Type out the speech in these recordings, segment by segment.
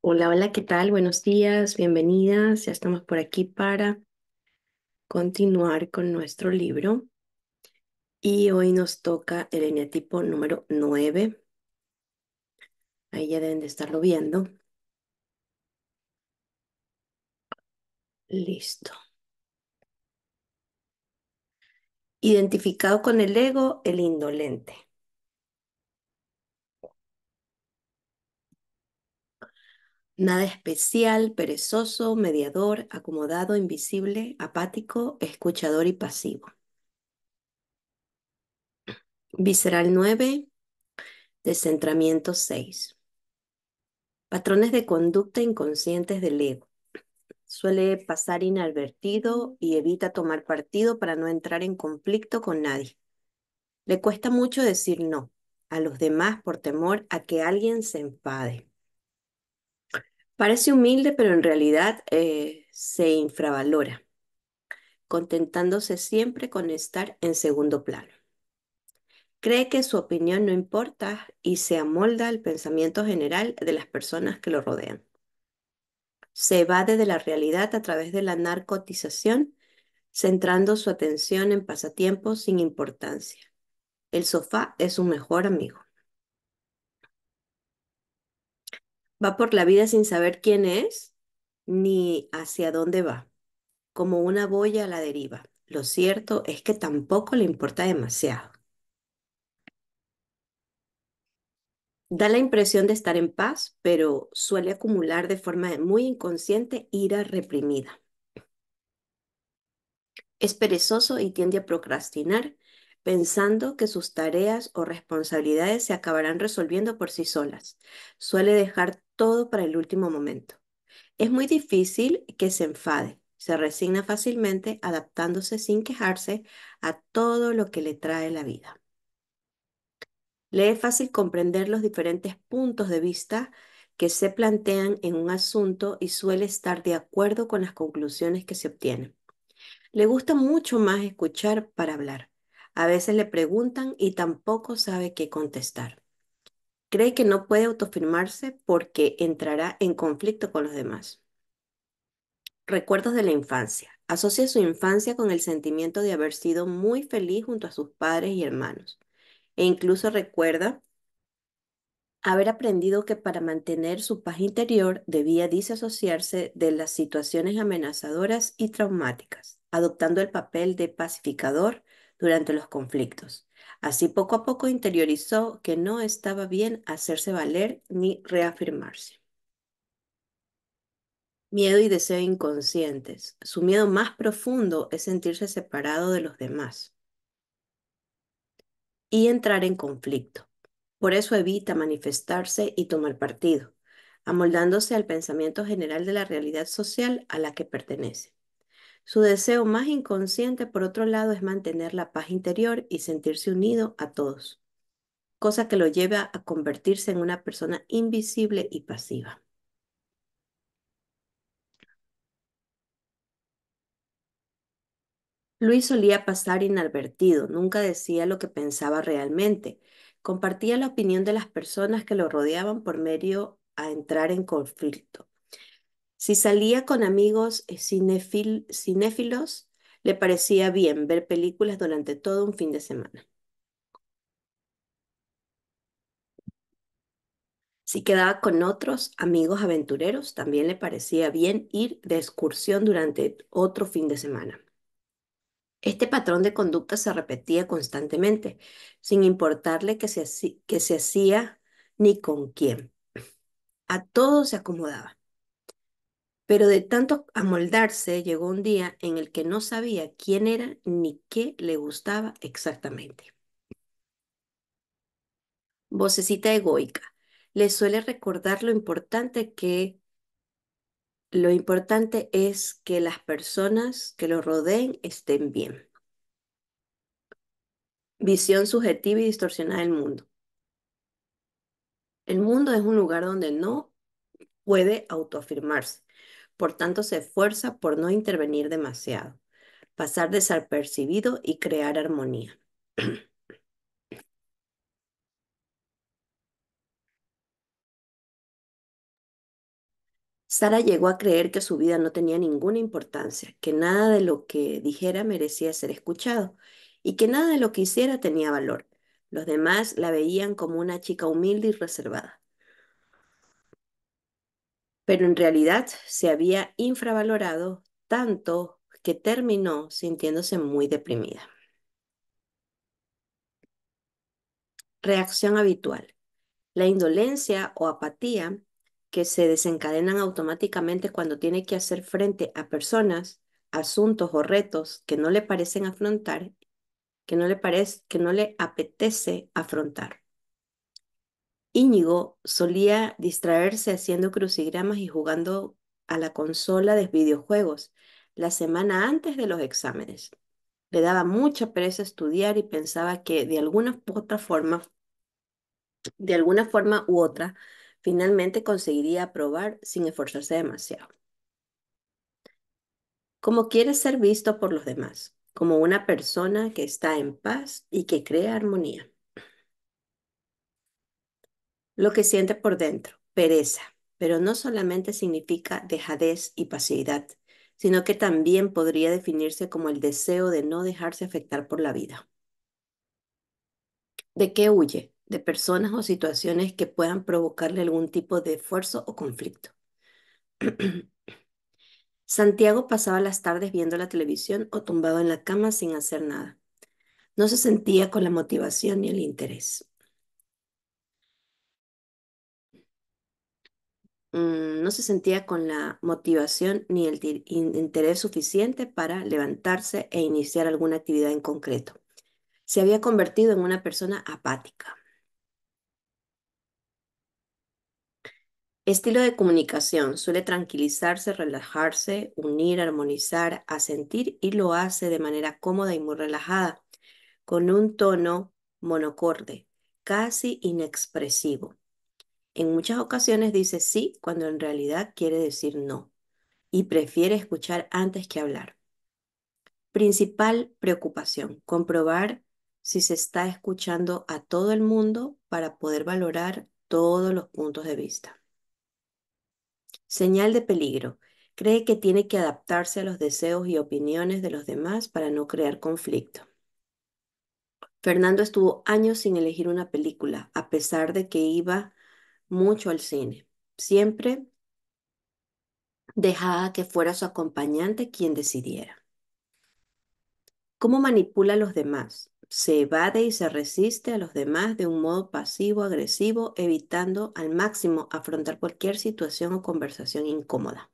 Hola, hola, ¿qué tal? Buenos días, bienvenidas. Ya estamos por aquí para continuar con nuestro libro. Y hoy nos toca el eneatipo número 9. Ahí ya deben de estarlo viendo. Listo. Identificado con el ego, el indolente. Nada especial, perezoso, mediador, acomodado, invisible, apático, escuchador y pasivo. Visceral 9, descentramiento 6. Patrones de conducta inconscientes del ego. Suele pasar inadvertido y evita tomar partido para no entrar en conflicto con nadie. Le cuesta mucho decir no a los demás por temor a que alguien se enfade. Parece humilde, pero en realidad se infravalora, contentándose siempre con estar en segundo plano. Cree que su opinión no importa y se amolda al pensamiento general de las personas que lo rodean. Se evade de la realidad a través de la narcotización, centrando su atención en pasatiempos sin importancia. El sofá es su mejor amigo. Va por la vida sin saber quién es ni hacia dónde va, como una boya a la deriva. Lo cierto es que tampoco le importa demasiado. Da la impresión de estar en paz, pero suele acumular de forma muy inconsciente ira reprimida. Es perezoso y tiende a procrastinar, pensando que sus tareas o responsabilidades se acabarán resolviendo por sí solas. Suele dejar todo para el último momento. Es muy difícil que se enfade. Se resigna fácilmente, adaptándose sin quejarse a todo lo que le trae la vida. Le es fácil comprender los diferentes puntos de vista que se plantean en un asunto y suele estar de acuerdo con las conclusiones que se obtienen. Le gusta mucho más escuchar para hablar. A veces le preguntan y tampoco sabe qué contestar. Cree que no puede autoafirmarse porque entrará en conflicto con los demás. Recuerdos de la infancia. Asocia su infancia con el sentimiento de haber sido muy feliz junto a sus padres y hermanos. E incluso recuerda haber aprendido que para mantener su paz interior debía disasociarse de las situaciones amenazadoras y traumáticas, adoptando el papel de pacificador durante los conflictos. Así poco a poco interiorizó que no estaba bien hacerse valer ni reafirmarse. Miedo y deseo inconscientes. Su miedo más profundo es sentirse separado de los demás y entrar en conflicto. Por eso evita manifestarse y tomar partido, amoldándose al pensamiento general de la realidad social a la que pertenece. Su deseo más inconsciente, por otro lado, es mantener la paz interior y sentirse unido a todos, cosa que lo lleva a convertirse en una persona invisible y pasiva. Luis solía pasar inadvertido, nunca decía lo que pensaba realmente, compartía la opinión de las personas que lo rodeaban por medio a entrar en conflicto. Si salía con amigos cinéfilos, le parecía bien ver películas durante todo un fin de semana. Si quedaba con otros amigos aventureros, también le parecía bien ir de excursión durante otro fin de semana. Este patrón de conducta se repetía constantemente, sin importarle que se hacía ni con quién. A todo se acomodaba. Pero de tanto amoldarse, llegó un día en el que no sabía quién era ni qué le gustaba exactamente. Vocecita egoica. Le suele recordar lo importante es que las personas que lo rodeen estén bien. Visión subjetiva y distorsionada del mundo. El mundo es un lugar donde no puede autoafirmarse. Por tanto, se esfuerza por no intervenir demasiado, pasar desapercibido y crear armonía. Sara llegó a creer que su vida no tenía ninguna importancia, que nada de lo que dijera merecía ser escuchado y que nada de lo que hiciera tenía valor. Los demás la veían como una chica humilde y reservada, pero en realidad se había infravalorado tanto que terminó sintiéndose muy deprimida. Reacción habitual. La indolencia o apatía que se desencadenan automáticamente cuando tiene que hacer frente a personas, asuntos o retos que no le parecen afrontar, que no le apetece afrontar. Íñigo solía distraerse haciendo crucigramas y jugando a la consola de videojuegos la semana antes de los exámenes. Le daba mucha pereza estudiar y pensaba que de alguna forma u otra, finalmente conseguiría aprobar sin esforzarse demasiado. Como quiere ser visto por los demás, como una persona que está en paz y que crea armonía. Lo que siente por dentro, pereza, pero no solamente significa dejadez y pasividad, sino que también podría definirse como el deseo de no dejarse afectar por la vida. ¿De qué huye? De personas o situaciones que puedan provocarle algún tipo de esfuerzo o conflicto. Santiago pasaba las tardes viendo la televisión o tumbado en la cama sin hacer nada. No se sentía con la motivación ni el interés. No se sentía con la motivación ni el interés suficiente para levantarse e iniciar alguna actividad en concreto. Se había convertido en una persona apática. Estilo de comunicación. Suele tranquilizarse, relajarse, unir, armonizar, asentir y lo hace de manera cómoda y muy relajada, con un tono monocorde, casi inexpresivo. En muchas ocasiones dice sí cuando en realidad quiere decir no y prefiere escuchar antes que hablar. Principal preocupación, comprobar si se está escuchando a todo el mundo para poder valorar todos los puntos de vista. Señal de peligro. Cree que tiene que adaptarse a los deseos y opiniones de los demás para no crear conflicto. Fernando estuvo años sin elegir una película, a pesar de que iba mucho al cine. Siempre dejaba que fuera su acompañante quien decidiera. ¿Cómo manipula a los demás? Se evade y se resiste a los demás de un modo pasivo-agresivo, evitando al máximo afrontar cualquier situación o conversación incómoda.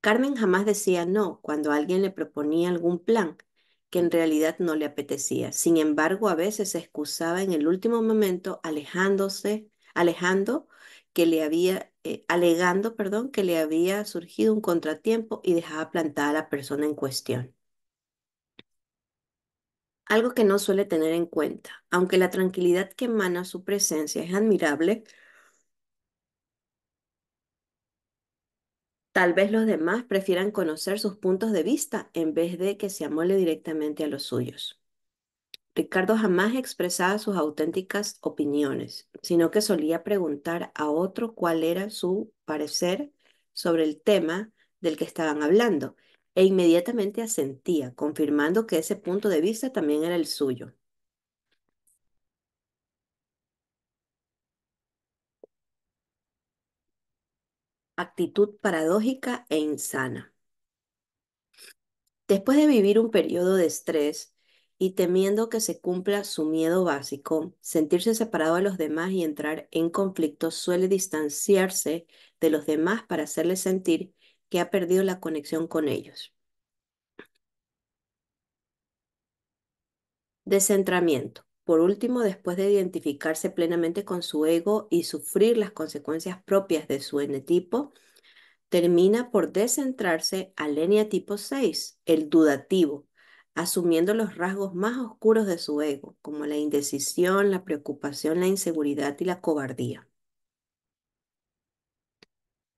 Carmen jamás decía no cuando alguien le proponía algún plan que en realidad no le apetecía. Sin embargo, a veces se excusaba en el último momento, alegando, perdón, que le había surgido un contratiempo y dejaba plantada a la persona en cuestión. Algo que no suele tener en cuenta, aunque la tranquilidad que emana su presencia es admirable, tal vez los demás prefieran conocer sus puntos de vista en vez de que se amole directamente a los suyos. Ricardo jamás expresaba sus auténticas opiniones, sino que solía preguntar a otro cuál era su parecer sobre el tema del que estaban hablando, e inmediatamente asentía, confirmando que ese punto de vista también era el suyo. Actitud paradójica e insana. Después de vivir un periodo de estrés y temiendo que se cumpla su miedo básico, sentirse separado de los demás y entrar en conflicto, suele distanciarse de los demás para hacerles sentir que ha perdido la conexión con ellos. Descentramiento. Por último, después de identificarse plenamente con su ego y sufrir las consecuencias propias de su enetipo, termina por descentrarse al eneatipo 6, el dudativo, asumiendo los rasgos más oscuros de su ego, como la indecisión, la preocupación, la inseguridad y la cobardía.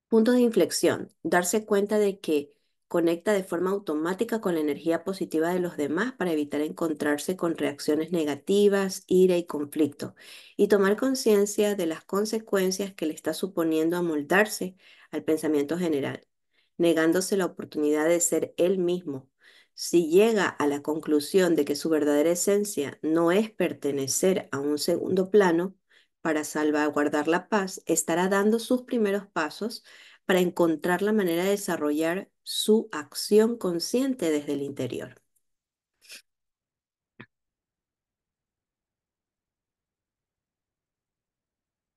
Punto de inflexión, darse cuenta de que Conecta de forma automática con la energía positiva de los demás para evitar encontrarse con reacciones negativas, ira y conflicto, y tomar conciencia de las consecuencias que le está suponiendo amoldarse al pensamiento general, negándose la oportunidad de ser él mismo. Si llega a la conclusión de que su verdadera esencia no es pertenecer a un segundo plano, para salvaguardar la paz, estará dando sus primeros pasos para encontrar la manera de desarrollar su acción consciente desde el interior.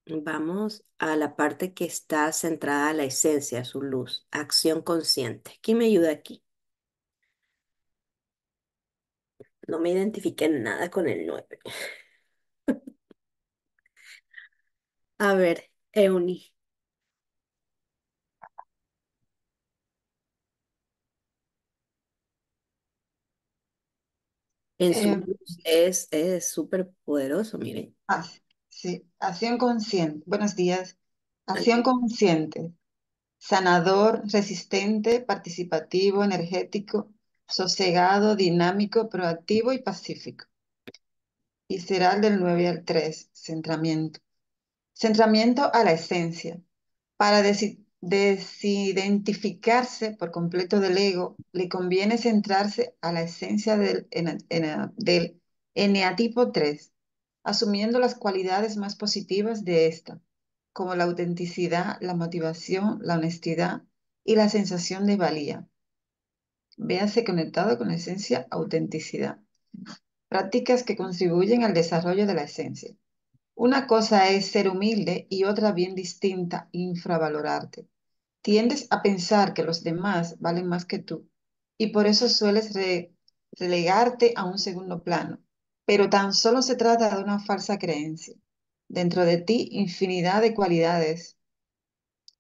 Vamos a la parte que está centrada a la esencia, su luz, acción consciente. ¿Quién me ayuda aquí? No me identifiqué en nada con el 9. A ver, Euni, en su Eh, luz es súper poderoso, miren. sí, acción consciente. Buenos días. Acción consciente, sanador, resistente, participativo, energético, sosegado, dinámico, proactivo y pacífico. Y será el del 9 al 3, centramiento. Centramiento a la esencia. Para desidentificarse por completo del ego, le conviene centrarse a la esencia del eneatipo 3, asumiendo las cualidades más positivas de esta, como la autenticidad, la motivación, la honestidad y la sensación de valía. Véase conectado con la esencia autenticidad. Prácticas que contribuyen al desarrollo de la esencia. Una cosa es ser humilde y otra bien distinta, infravalorarte. Tiendes a pensar que los demás valen más que tú y por eso sueles relegarte a un segundo plano. Pero tan solo se trata de una falsa creencia. Dentro de ti, infinidad de cualidades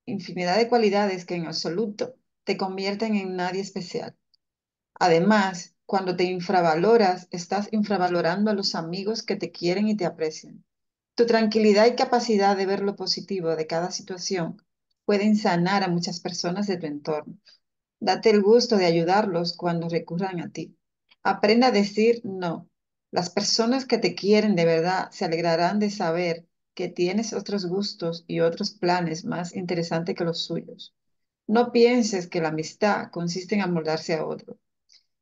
que en absoluto te convierten en nadie especial. Además, cuando te infravaloras, estás infravalorando a los amigos que te quieren y te aprecian. Tu tranquilidad y capacidad de ver lo positivo de cada situación pueden sanar a muchas personas de tu entorno. Date el gusto de ayudarlos cuando recurran a ti. Aprende a decir no. Las personas que te quieren de verdad se alegrarán de saber que tienes otros gustos y otros planes más interesantes que los suyos. No pienses que la amistad consiste en amoldarse a otro.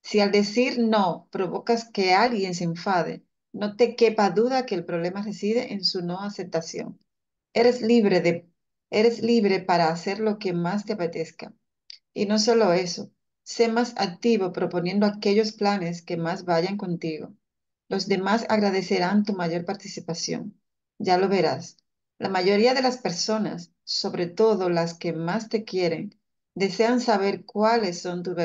Si al decir no provocas que alguien se enfade, no te quepa duda que el problema reside en su no aceptación. Eres libre eres libre para hacer lo que más te apetezca. Y no solo eso, sé más activo proponiendo aquellos planes que más vayan contigo. Los demás agradecerán tu mayor participación. Ya lo verás. La mayoría de las personas, sobre todo las que más te quieren, desean saber cuáles son tus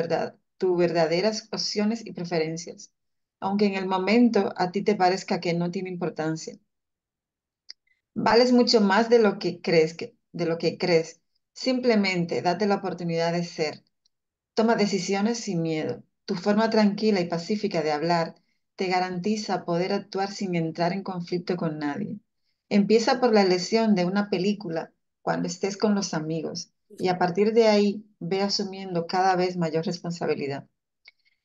verdaderas opciones y preferencias, aunque en el momento a ti te parezca que no tiene importancia. Vales mucho más de lo que de lo que crees. Simplemente date la oportunidad de ser. Toma decisiones sin miedo. Tu forma tranquila y pacífica de hablar te garantiza poder actuar sin entrar en conflicto con nadie. Empieza por la elección de una película cuando estés con los amigos y a partir de ahí ve asumiendo cada vez mayor responsabilidad.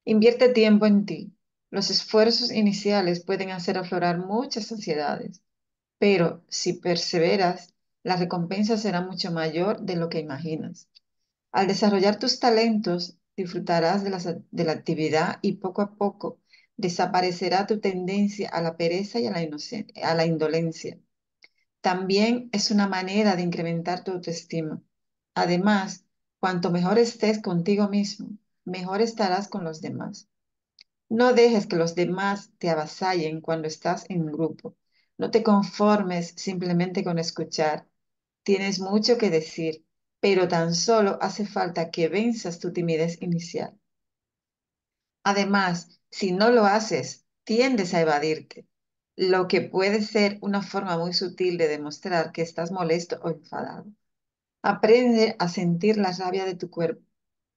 Invierte tiempo en ti. Los esfuerzos iniciales pueden hacer aflorar muchas ansiedades, pero si perseveras, la recompensa será mucho mayor de lo que imaginas. Al desarrollar tus talentos, disfrutarás de la actividad y poco a poco desaparecerá tu tendencia a la pereza y a a la indolencia. También es una manera de incrementar tu autoestima. Además, cuanto mejor estés contigo mismo, mejor estarás con los demás. No dejes que los demás te avasallen cuando estás en un grupo. No te conformes simplemente con escuchar. Tienes mucho que decir, pero tan solo hace falta que venzas tu timidez inicial. Además, si no lo haces, tiendes a evadirte, lo que puede ser una forma muy sutil de demostrar que estás molesto o enfadado. Aprende a sentir la rabia de tu cuerpo.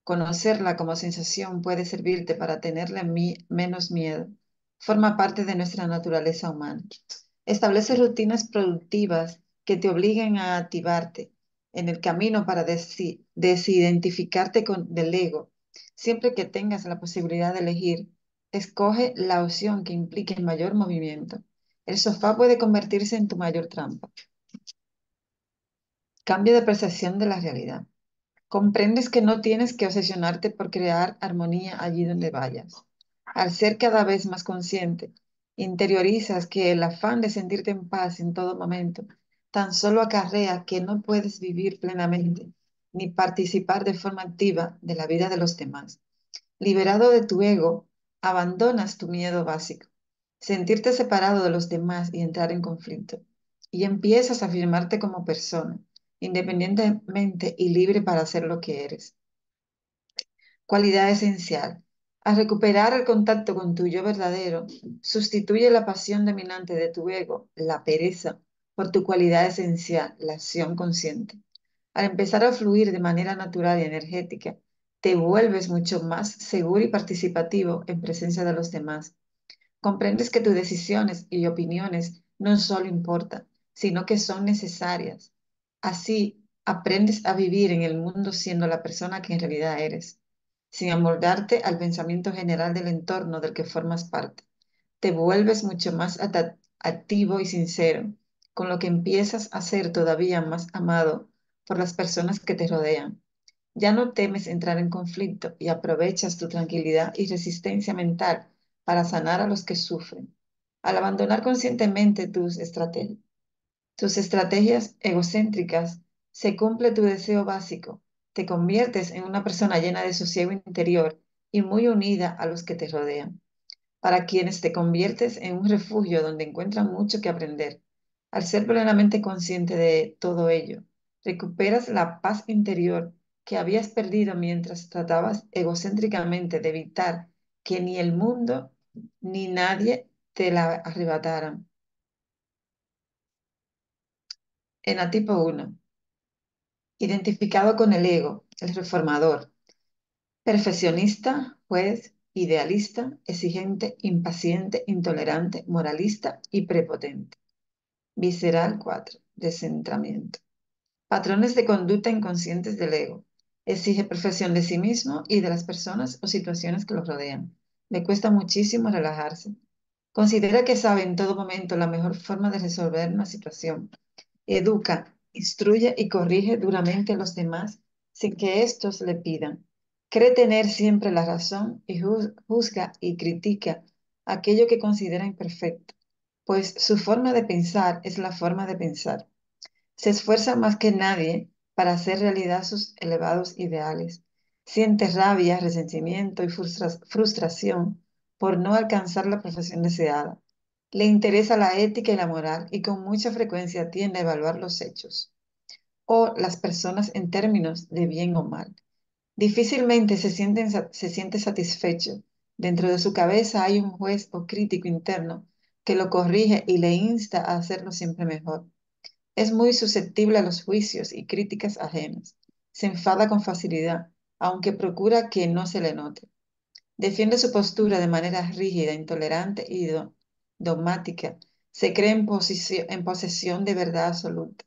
Conocerla como sensación puede servirte para tenerle menos miedo. Forma parte de nuestra naturaleza humana. Establece rutinas productivas que te obliguen a activarte en el camino para desidentificarte del ego. Siempre que tengas la posibilidad de elegir, escoge la opción que implique mayor movimiento. El sofá puede convertirse en tu mayor trampa. Cambio de percepción de la realidad. Comprendes que no tienes que obsesionarte por crear armonía allí donde vayas. Al ser cada vez más consciente, interiorizas que el afán de sentirte en paz en todo momento tan solo acarrea que no puedes vivir plenamente ni participar de forma activa de la vida de los demás. Liberado de tu ego, abandonas tu miedo básico, sentirte separado de los demás y entrar en conflicto. Y empiezas a afirmarte como persona, independientemente y libre para ser lo que eres. Cualidad esencial. Al recuperar el contacto con tu yo verdadero, sustituye la pasión dominante de tu ego, la pereza, por tu cualidad esencial, la acción consciente. Al empezar a fluir de manera natural y energética, te vuelves mucho más seguro y participativo en presencia de los demás. Comprendes que tus decisiones y opiniones no solo importan, sino que son necesarias. Así, aprendes a vivir en el mundo siendo la persona que en realidad eres, sin amoldarte al pensamiento general del entorno del que formas parte. Te vuelves mucho más activo y sincero, con lo que empiezas a ser todavía más amado por las personas que te rodean. Ya no temes entrar en conflicto y aprovechas tu tranquilidad y resistencia mental para sanar a los que sufren. Al abandonar conscientemente tus estrategias egocéntricas, se cumple tu deseo básico. Te conviertes en una persona llena de sosiego interior y muy unida a los que te rodean, para quienes te conviertes en un refugio donde encuentran mucho que aprender. Al ser plenamente consciente de todo ello, recuperas la paz interior que habías perdido mientras tratabas egocéntricamente de evitar que ni el mundo ni nadie te la arrebataran. Enatipo 1. Identificado con el ego, el reformador, perfeccionista, juez, idealista, exigente, impaciente, intolerante, moralista y prepotente. Visceral 4. Descentramiento. Patrones de conducta inconscientes del ego. Exige perfección de sí mismo y de las personas o situaciones que lo rodean. Le cuesta muchísimo relajarse. Considera que sabe en todo momento la mejor forma de resolver una situación. Educa, instruye y corrige duramente a los demás sin que éstos le pidan. Cree tener siempre la razón y juzga y critica aquello que considera imperfecto, pues su forma de pensar es la forma de pensar. Se esfuerza más que nadie para hacer realidad sus elevados ideales. Siente rabia, resentimiento y frustración por no alcanzar la profesión deseada. Le interesa la ética y la moral y con mucha frecuencia tiende a evaluar los hechos o las personas en términos de bien o mal. Difícilmente se siente satisfecho. Dentro de su cabeza hay un juez o crítico interno que lo corrige y le insta a hacerlo siempre mejor. Es muy susceptible a los juicios y críticas ajenas. Se enfada con facilidad, aunque procura que no se le note. Defiende su postura de manera rígida, intolerante y dogmática. Se cree en posesión de verdad absoluta.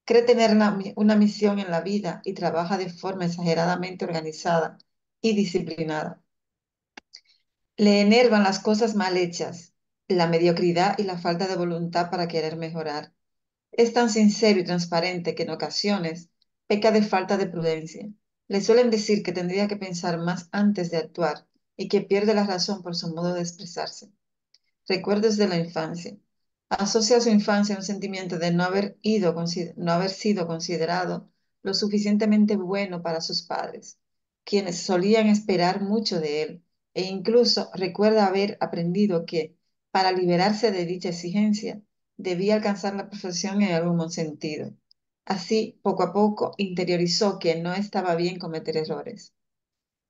Cree tener una misión en la vida y trabaja de forma exageradamente organizada y disciplinada. Le enervan las cosas mal hechas, la mediocridad y la falta de voluntad para querer mejorar. Es tan sincero y transparente que en ocasiones peca de falta de prudencia. Le suelen decir que tendría que pensar más antes de actuar y que pierde la razón por su modo de expresarse. Recuerdos de la infancia. Asocia su infancia a un sentimiento de no haber sido considerado lo suficientemente bueno para sus padres, quienes solían esperar mucho de él, e incluso recuerda haber aprendido que, para liberarse de dicha exigencia, debía alcanzar la perfección en algún sentido. Así, poco a poco, interiorizó que no estaba bien cometer errores.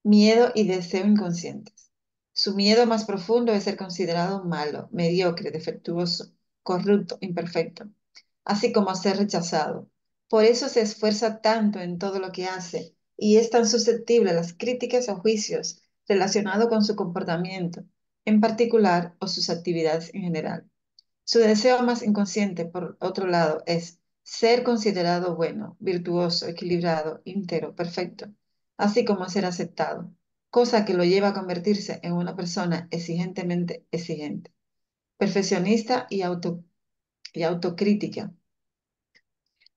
Miedo y deseo inconscientes. Su miedo más profundo es ser considerado malo, mediocre, defectuoso, corrupto, imperfecto, así como a ser rechazado. Por eso se esfuerza tanto en todo lo que hace y es tan susceptible a las críticas o juicios relacionados con su comportamiento en particular o sus actividades en general. Su deseo más inconsciente, por otro lado, es ser considerado bueno, virtuoso, equilibrado, íntegro, perfecto, así como ser aceptado. cosa que lo lleva a convertirse en una persona exigentemente exigente, perfeccionista y autocrítica.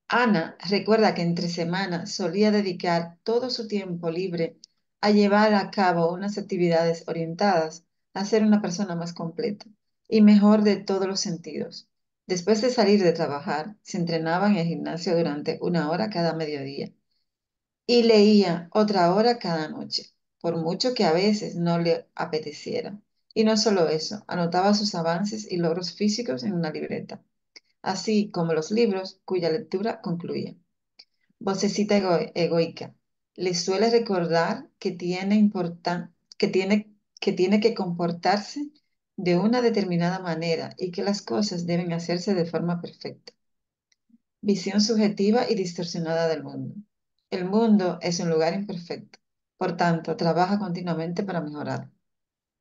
Ana recuerda que entre semanas solía dedicar todo su tiempo libre a llevar a cabo unas actividades orientadas a ser una persona más completa y mejor de todos los sentidos. Después de salir de trabajar, se entrenaba en el gimnasio durante 1 hora cada mediodía y leía otra hora cada noche, por mucho que a veces no le apeteciera. Y no solo eso, anotaba sus avances y logros físicos en una libreta, así como los libros cuya lectura concluía. Vocecita egoica. Le suele recordar que tiene que comportarse de una determinada manera y que las cosas deben hacerse de forma perfecta. Visión subjetiva y distorsionada del mundo. El mundo es un lugar imperfecto, por tanto, trabaja continuamente para mejorar.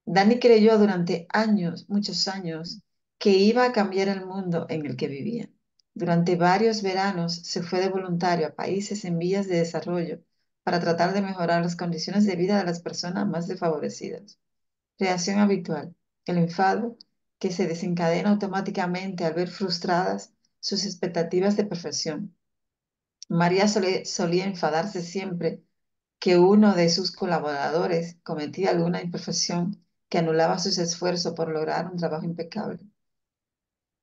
Dani creyó durante años, muchos años, que iba a cambiar el mundo en el que vivía. Durante varios veranos se fue de voluntario a países en vías de desarrollo para tratar de mejorar las condiciones de vida de las personas más desfavorecidas. Reacción habitual, el enfado que se desencadena automáticamente al ver frustradas sus expectativas de perfección. María solía enfadarse siempre que uno de sus colaboradores cometía alguna imperfección que anulaba sus esfuerzos por lograr un trabajo impecable.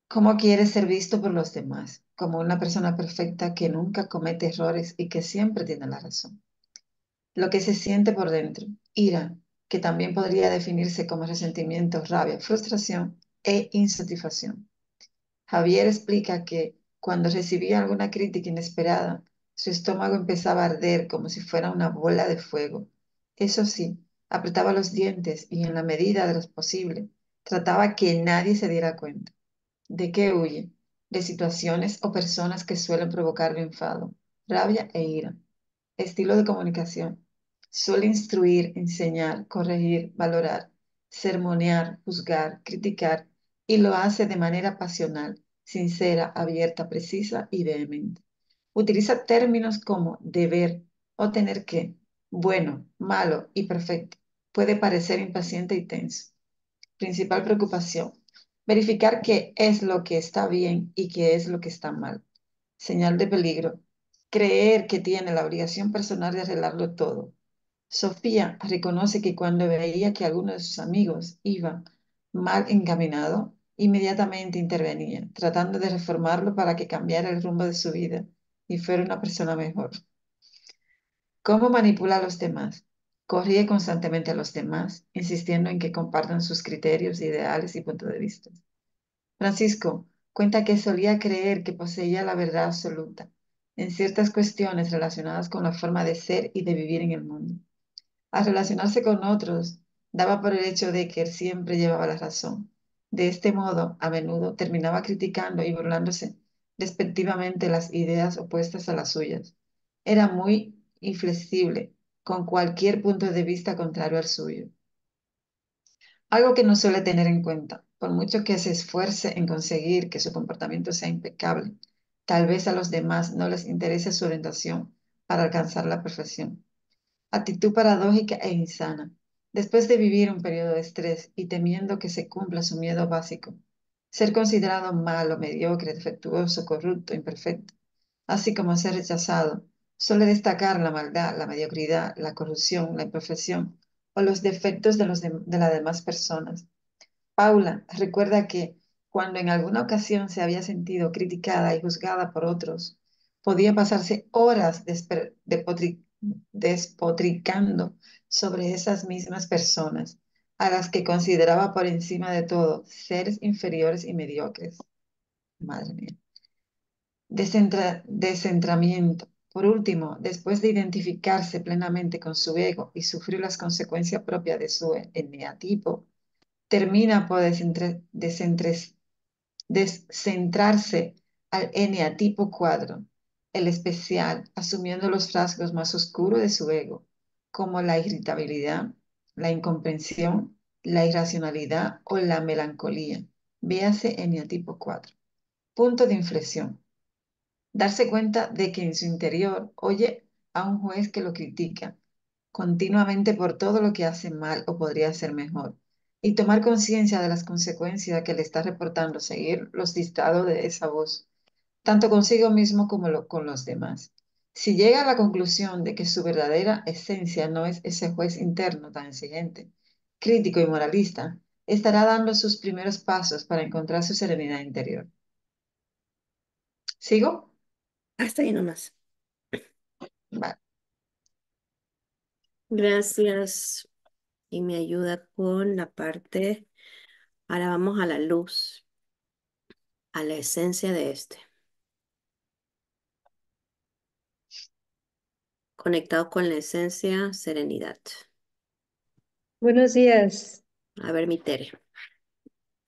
¿Cómo quiere ser visto por los demás? Como una persona perfecta que nunca comete errores y que siempre tiene la razón. Lo que se siente por dentro, ira, que también podría definirse como resentimiento, rabia, frustración e insatisfacción. Javier explica que cuando recibía alguna crítica inesperada, su estómago empezaba a arder como si fuera una bola de fuego. Eso sí, apretaba los dientes y en la medida de lo posible trataba que nadie se diera cuenta. ¿De qué huye? De situaciones o personas que suelen provocarle enfado, rabia e ira. Estilo de comunicación. Suele instruir, enseñar, corregir, valorar, sermonear, juzgar, criticar y lo hace de manera pasional, sincera, abierta, precisa y vehemente. Utiliza términos como deber o tener que, bueno, malo y perfecto. Puede parecer impaciente y tenso. Principal preocupación. Verificar qué es lo que está bien y qué es lo que está mal. Señal de peligro. Creer que tiene la obligación personal de arreglarlo todo. Sofía reconoce que cuando veía que alguno de sus amigos iba mal encaminado, inmediatamente intervenía, tratando de reformarlo para que cambiara el rumbo de su vida y fuera una persona mejor. ¿Cómo manipula a los demás? Corrige constantemente a los demás, insistiendo en que compartan sus criterios, ideales y puntos de vista. Francisco cuenta que solía creer que poseía la verdad absoluta en ciertas cuestiones relacionadas con la forma de ser y de vivir en el mundo. Al relacionarse con otros, daba por el hecho de que él siempre llevaba la razón. De este modo, a menudo terminaba criticando y burlándose despectivamente las ideas opuestas a las suyas. Era muy inflexible con cualquier punto de vista contrario al suyo. Algo que no suele tener en cuenta, por mucho que se esfuerce en conseguir que su comportamiento sea impecable, tal vez a los demás no les interese su orientación para alcanzar la perfección. Actitud paradójica e insana. Después de vivir un periodo de estrés y temiendo que se cumpla su miedo básico, ser considerado malo, mediocre, defectuoso, corrupto, imperfecto, así como ser rechazado, suele destacar la maldad, la mediocridad, la corrupción, la imperfección o los defectos de las demás personas. Paula recuerda que cuando en alguna ocasión se había sentido criticada y juzgada por otros, podía pasarse horas despotricando sobre esas mismas personas, a las que consideraba por encima de todo seres inferiores y mediocres. Madre mía. Descentramiento. Por último, después de identificarse plenamente con su ego y sufrir las consecuencias propias de su eneatipo, termina por descentrarse al eneatipo 4, el especial, asumiendo los rasgos más oscuros de su ego, como la irritabilidad, la incomprensión, la irracionalidad o la melancolía. Véase eneatipo 4. Punto de inflexión. Darse cuenta de que en su interior oye a un juez que lo critica, continuamente por todo lo que hace mal o podría hacer mejor y tomar conciencia de las consecuencias que le está reportando seguir los dictados de esa voz, tanto consigo mismo como con los demás. Si llega a la conclusión de que su verdadera esencia no es ese juez interno tan exigente, crítico y moralista, estará dando sus primeros pasos para encontrar su serenidad interior. ¿Sigo? Hasta ahí nomás. Vale. Gracias. Y me ayuda con la parte. Ahora vamos a la luz, a la esencia de este. Conectado con la esencia, serenidad. Buenos días. A ver, mi Tere.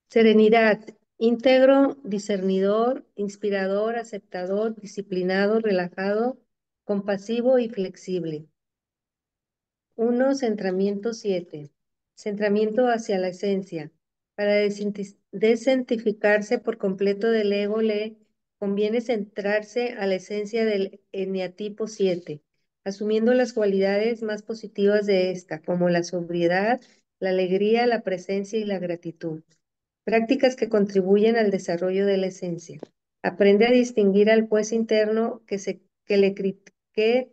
Serenidad. Íntegro, discernidor, inspirador, aceptador, disciplinado, relajado, compasivo y flexible. 1. Centramiento 7. Centramiento hacia la esencia. Para desentificarse por completo del ego, le conviene centrarse a la esencia del eneatipo 7, asumiendo las cualidades más positivas de esta, como la sobriedad, la alegría, la presencia y la gratitud. Prácticas que contribuyen al desarrollo de la esencia. Aprende a distinguir al juez interno que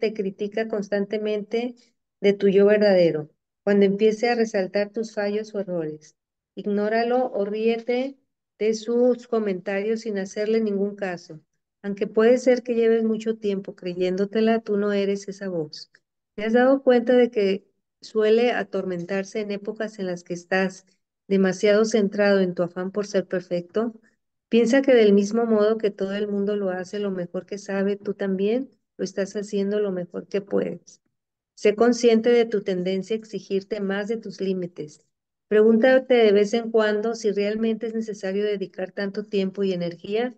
te critica constantemente de tu yo verdadero, cuando empiece a resaltar tus fallos o errores. Ignóralo o ríete de sus comentarios sin hacerle ningún caso. Aunque puede ser que lleves mucho tiempo creyéndotela, tú no eres esa voz. ¿Te has dado cuenta de que suele atormentarse en épocas en las que estás demasiado centrado en tu afán por ser perfecto? Piensa que del mismo modo que todo el mundo lo hace lo mejor que sabe, tú también lo estás haciendo lo mejor que puedes. Sé consciente de tu tendencia a exigirte más de tus límites. Pregúntate de vez en cuando si realmente es necesario dedicar tanto tiempo y energía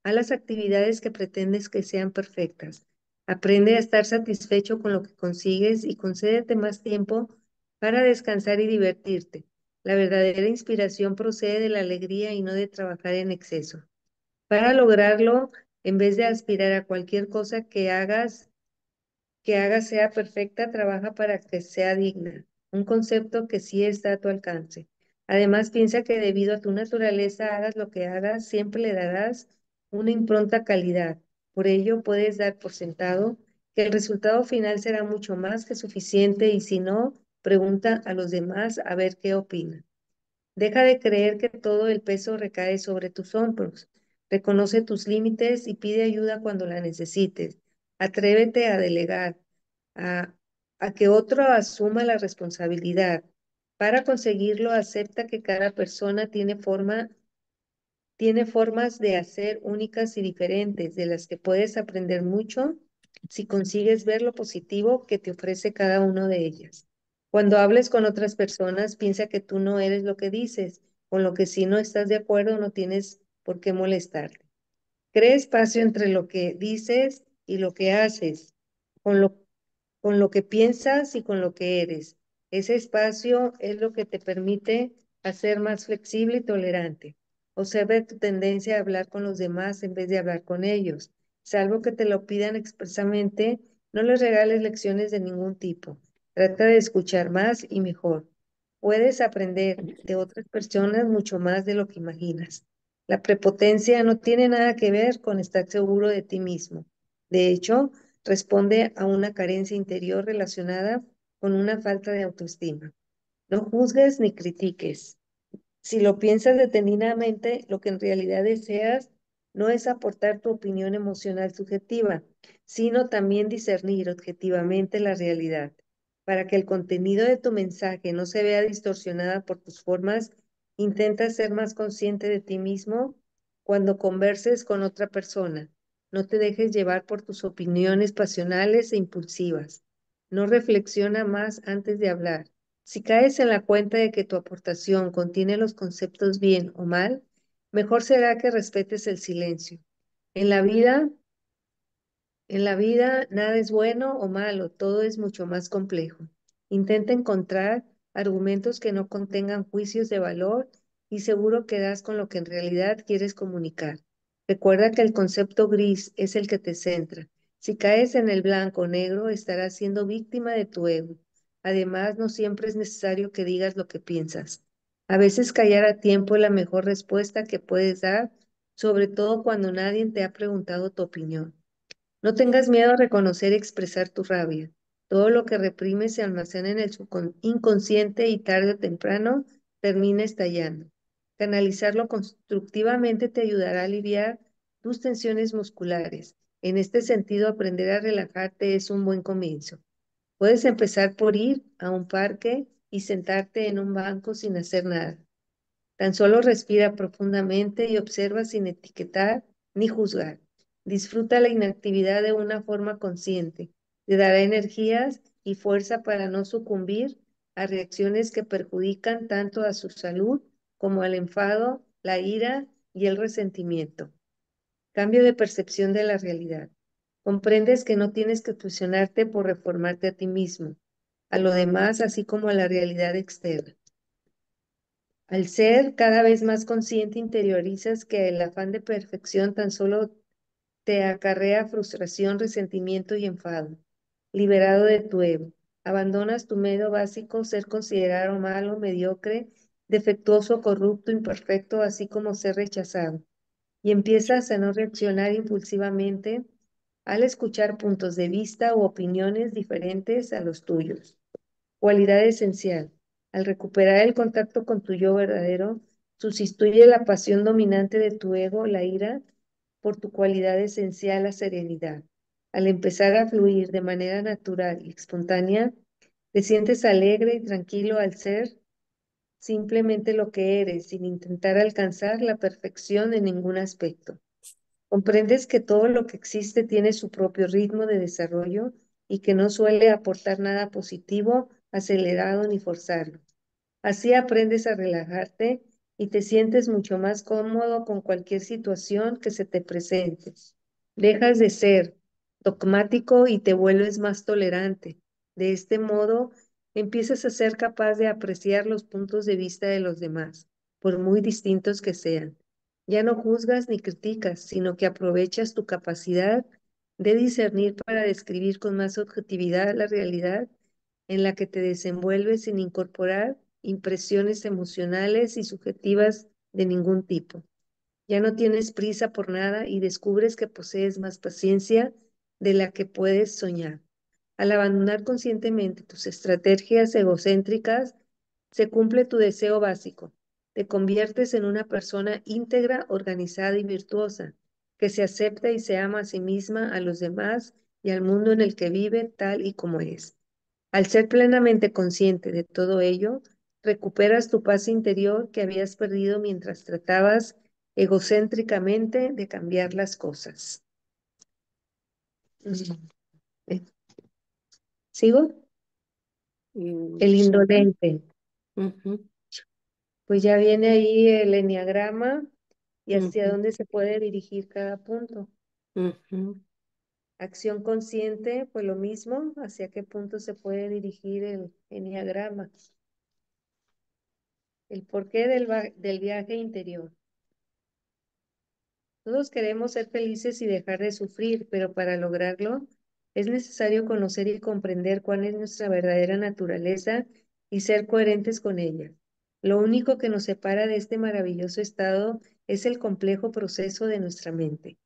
a las actividades que pretendes que sean perfectas. Aprende a estar satisfecho con lo que consigues y concédete más tiempo para descansar y divertirte. La verdadera inspiración procede de la alegría y no de trabajar en exceso. Para lograrlo, en vez de aspirar a cualquier cosa que haga sea perfecta, trabaja para que sea digna, un concepto que sí está a tu alcance. Además, piensa que debido a tu naturaleza, hagas lo que hagas, siempre le darás una impronta calidad. Por ello, puedes dar por sentado que el resultado final será mucho más que suficiente y si no, pregunta a los demás a ver qué opinan. Deja de creer que todo el peso recae sobre tus hombros. Reconoce tus límites y pide ayuda cuando la necesites. Atrévete a delegar, a, a que otro asuma la responsabilidad. Para conseguirlo, acepta que cada persona tiene formas de hacer únicas y diferentes, de las que puedes aprender mucho si consigues ver lo positivo que te ofrece cada una de ellas. Cuando hables con otras personas, piensa que tú no eres lo que dices, con lo que si no estás de acuerdo no tienes por qué molestarte. Crea espacio entre lo que dices y lo que haces, con lo, con lo que piensas y con lo que eres. Ese espacio es lo que te permite hacer más flexible y tolerante. Observa tu tendencia a hablar con los demás en vez de hablar con ellos. Salvo que te lo pidan expresamente, no les regales lecciones de ningún tipo. Trata de escuchar más y mejor. Puedes aprender de otras personas mucho más de lo que imaginas. La prepotencia no tiene nada que ver con estar seguro de ti mismo. De hecho, responde a una carencia interior relacionada con una falta de autoestima. No juzgues ni critiques. Si lo piensas detenidamente, lo que en realidad deseas no es aportar tu opinión emocional subjetiva, sino también discernir objetivamente la realidad. Para que el contenido de tu mensaje no se vea distorsionada por tus formas, intenta ser más consciente de ti mismo cuando converses con otra persona. No te dejes llevar por tus opiniones pasionales e impulsivas. No reflexiona más antes de hablar. Si caes en la cuenta de que tu aportación contiene los conceptos bien o mal, mejor será que respetes el silencio. En la vida, en la vida nada es bueno o malo, todo es mucho más complejo. Intenta encontrar argumentos que no contengan juicios de valor y seguro que das con lo que en realidad quieres comunicar. Recuerda que el concepto gris es el que te centra. Si caes en el blanco o negro, estarás siendo víctima de tu ego. Además, no siempre es necesario que digas lo que piensas. A veces callar a tiempo es la mejor respuesta que puedes dar, sobre todo cuando nadie te ha preguntado tu opinión. No tengas miedo a reconocer y expresar tu rabia. Todo lo que reprimes se almacena en el inconsciente y tarde o temprano termina estallando. Canalizarlo constructivamente te ayudará a aliviar tus tensiones musculares. En este sentido, aprender a relajarte es un buen comienzo. Puedes empezar por ir a un parque y sentarte en un banco sin hacer nada. Tan solo respira profundamente y observa sin etiquetar ni juzgar. Disfruta la inactividad de una forma consciente. Te dará energías y fuerza para no sucumbir a reacciones que perjudican tanto a su salud como al enfado, la ira y el resentimiento. Cambio de percepción de la realidad. Comprendes que no tienes que fusionarte por reformarte a ti mismo, a lo demás, así como a la realidad externa. Al ser cada vez más consciente, interiorizas que el afán de perfección tan solo te acarrea frustración, resentimiento y enfado. Liberado de tu ego, abandonas tu medio básico, ser considerado malo, mediocre, defectuoso, corrupto, imperfecto, así como ser rechazado. Y empiezas a no reaccionar impulsivamente al escuchar puntos de vista u opiniones diferentes a los tuyos. Cualidad esencial. Al recuperar el contacto con tu yo verdadero, sustituye la pasión dominante de tu ego, la ira, por tu cualidad esencial, la serenidad. Al empezar a fluir de manera natural y espontánea, te sientes alegre y tranquilo al ser simplemente lo que eres, sin intentar alcanzar la perfección en ningún aspecto. Comprendes que todo lo que existe tiene su propio ritmo de desarrollo y que no suele aportar nada positivo, acelerado ni forzarlo. Así aprendes a relajarte y te sientes mucho más cómodo con cualquier situación que se te presente. Dejas de ser dogmático y te vuelves más tolerante. De este modo, empiezas a ser capaz de apreciar los puntos de vista de los demás, por muy distintos que sean. Ya no juzgas ni criticas, sino que aprovechas tu capacidad de discernir para describir con más objetividad la realidad en la que te desenvuelves sin incorporar impresiones emocionales y subjetivas de ningún tipo. Ya no tienes prisa por nada y descubres que posees más paciencia de la que puedes soñar. Al abandonar conscientemente tus estrategias egocéntricas, se cumple tu deseo básico. Te conviertes en una persona íntegra, organizada y virtuosa, que se acepta y se ama a sí misma, a los demás y al mundo en el que vive tal y como es. Al ser plenamente consciente de todo ello, recuperas tu paz interior que habías perdido mientras tratabas egocéntricamente de cambiar las cosas. Mm, eh, ¿Sigo? Mm, El ujú, indolente. ujú, Pues ya viene ahí el enneagrama y hacia ujú, dónde se puede dirigir cada punto. ujú. Acción consciente, pues lo mismo, hacia qué punto se puede dirigir el enneagrama. El porqué del viaje interior. Todos queremos ser felices y dejar de sufrir, pero para lograrlo es necesario conocer y comprender cuál es nuestra verdadera naturaleza y ser coherentes con ella. Lo único que nos separa de este maravilloso estado es el complejo proceso de nuestra mente.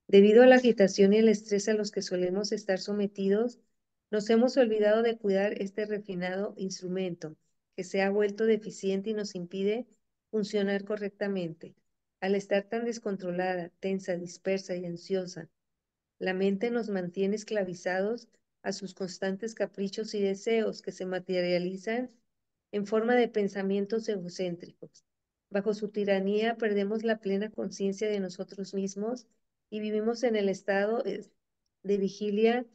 Debido a la agitación y el estrés a los que solemos estar sometidos, nos hemos olvidado de cuidar este refinado instrumento que se ha vuelto deficiente y nos impide funcionar correctamente. Al estar tan descontrolada, tensa, dispersa y ansiosa, la mente nos mantiene esclavizados a sus constantes caprichos y deseos que se materializan en forma de pensamientos egocéntricos. Bajo su tiranía perdemos la plena conciencia de nosotros mismos y vivimos en el estado de vigilia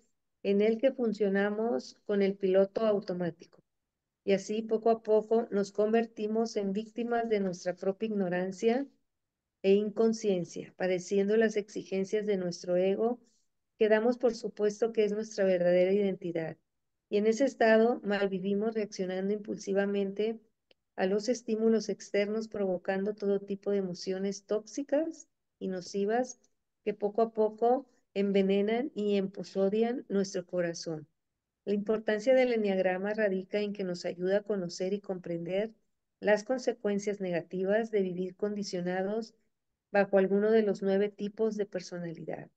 en el que funcionamos con el piloto automático. Y así poco a poco nos convertimos en víctimas de nuestra propia ignorancia e inconsciencia, padeciendo las exigencias de nuestro ego, que damos por supuesto que es nuestra verdadera identidad. Y en ese estado malvivimos reaccionando impulsivamente a los estímulos externos, provocando todo tipo de emociones tóxicas y nocivas que poco a poco envenenan y emposodian nuestro corazón. La importancia del eneagrama radica en que nos ayuda a conocer y comprender las consecuencias negativas de vivir condicionados bajo alguno de los 9 tipos de personalidad,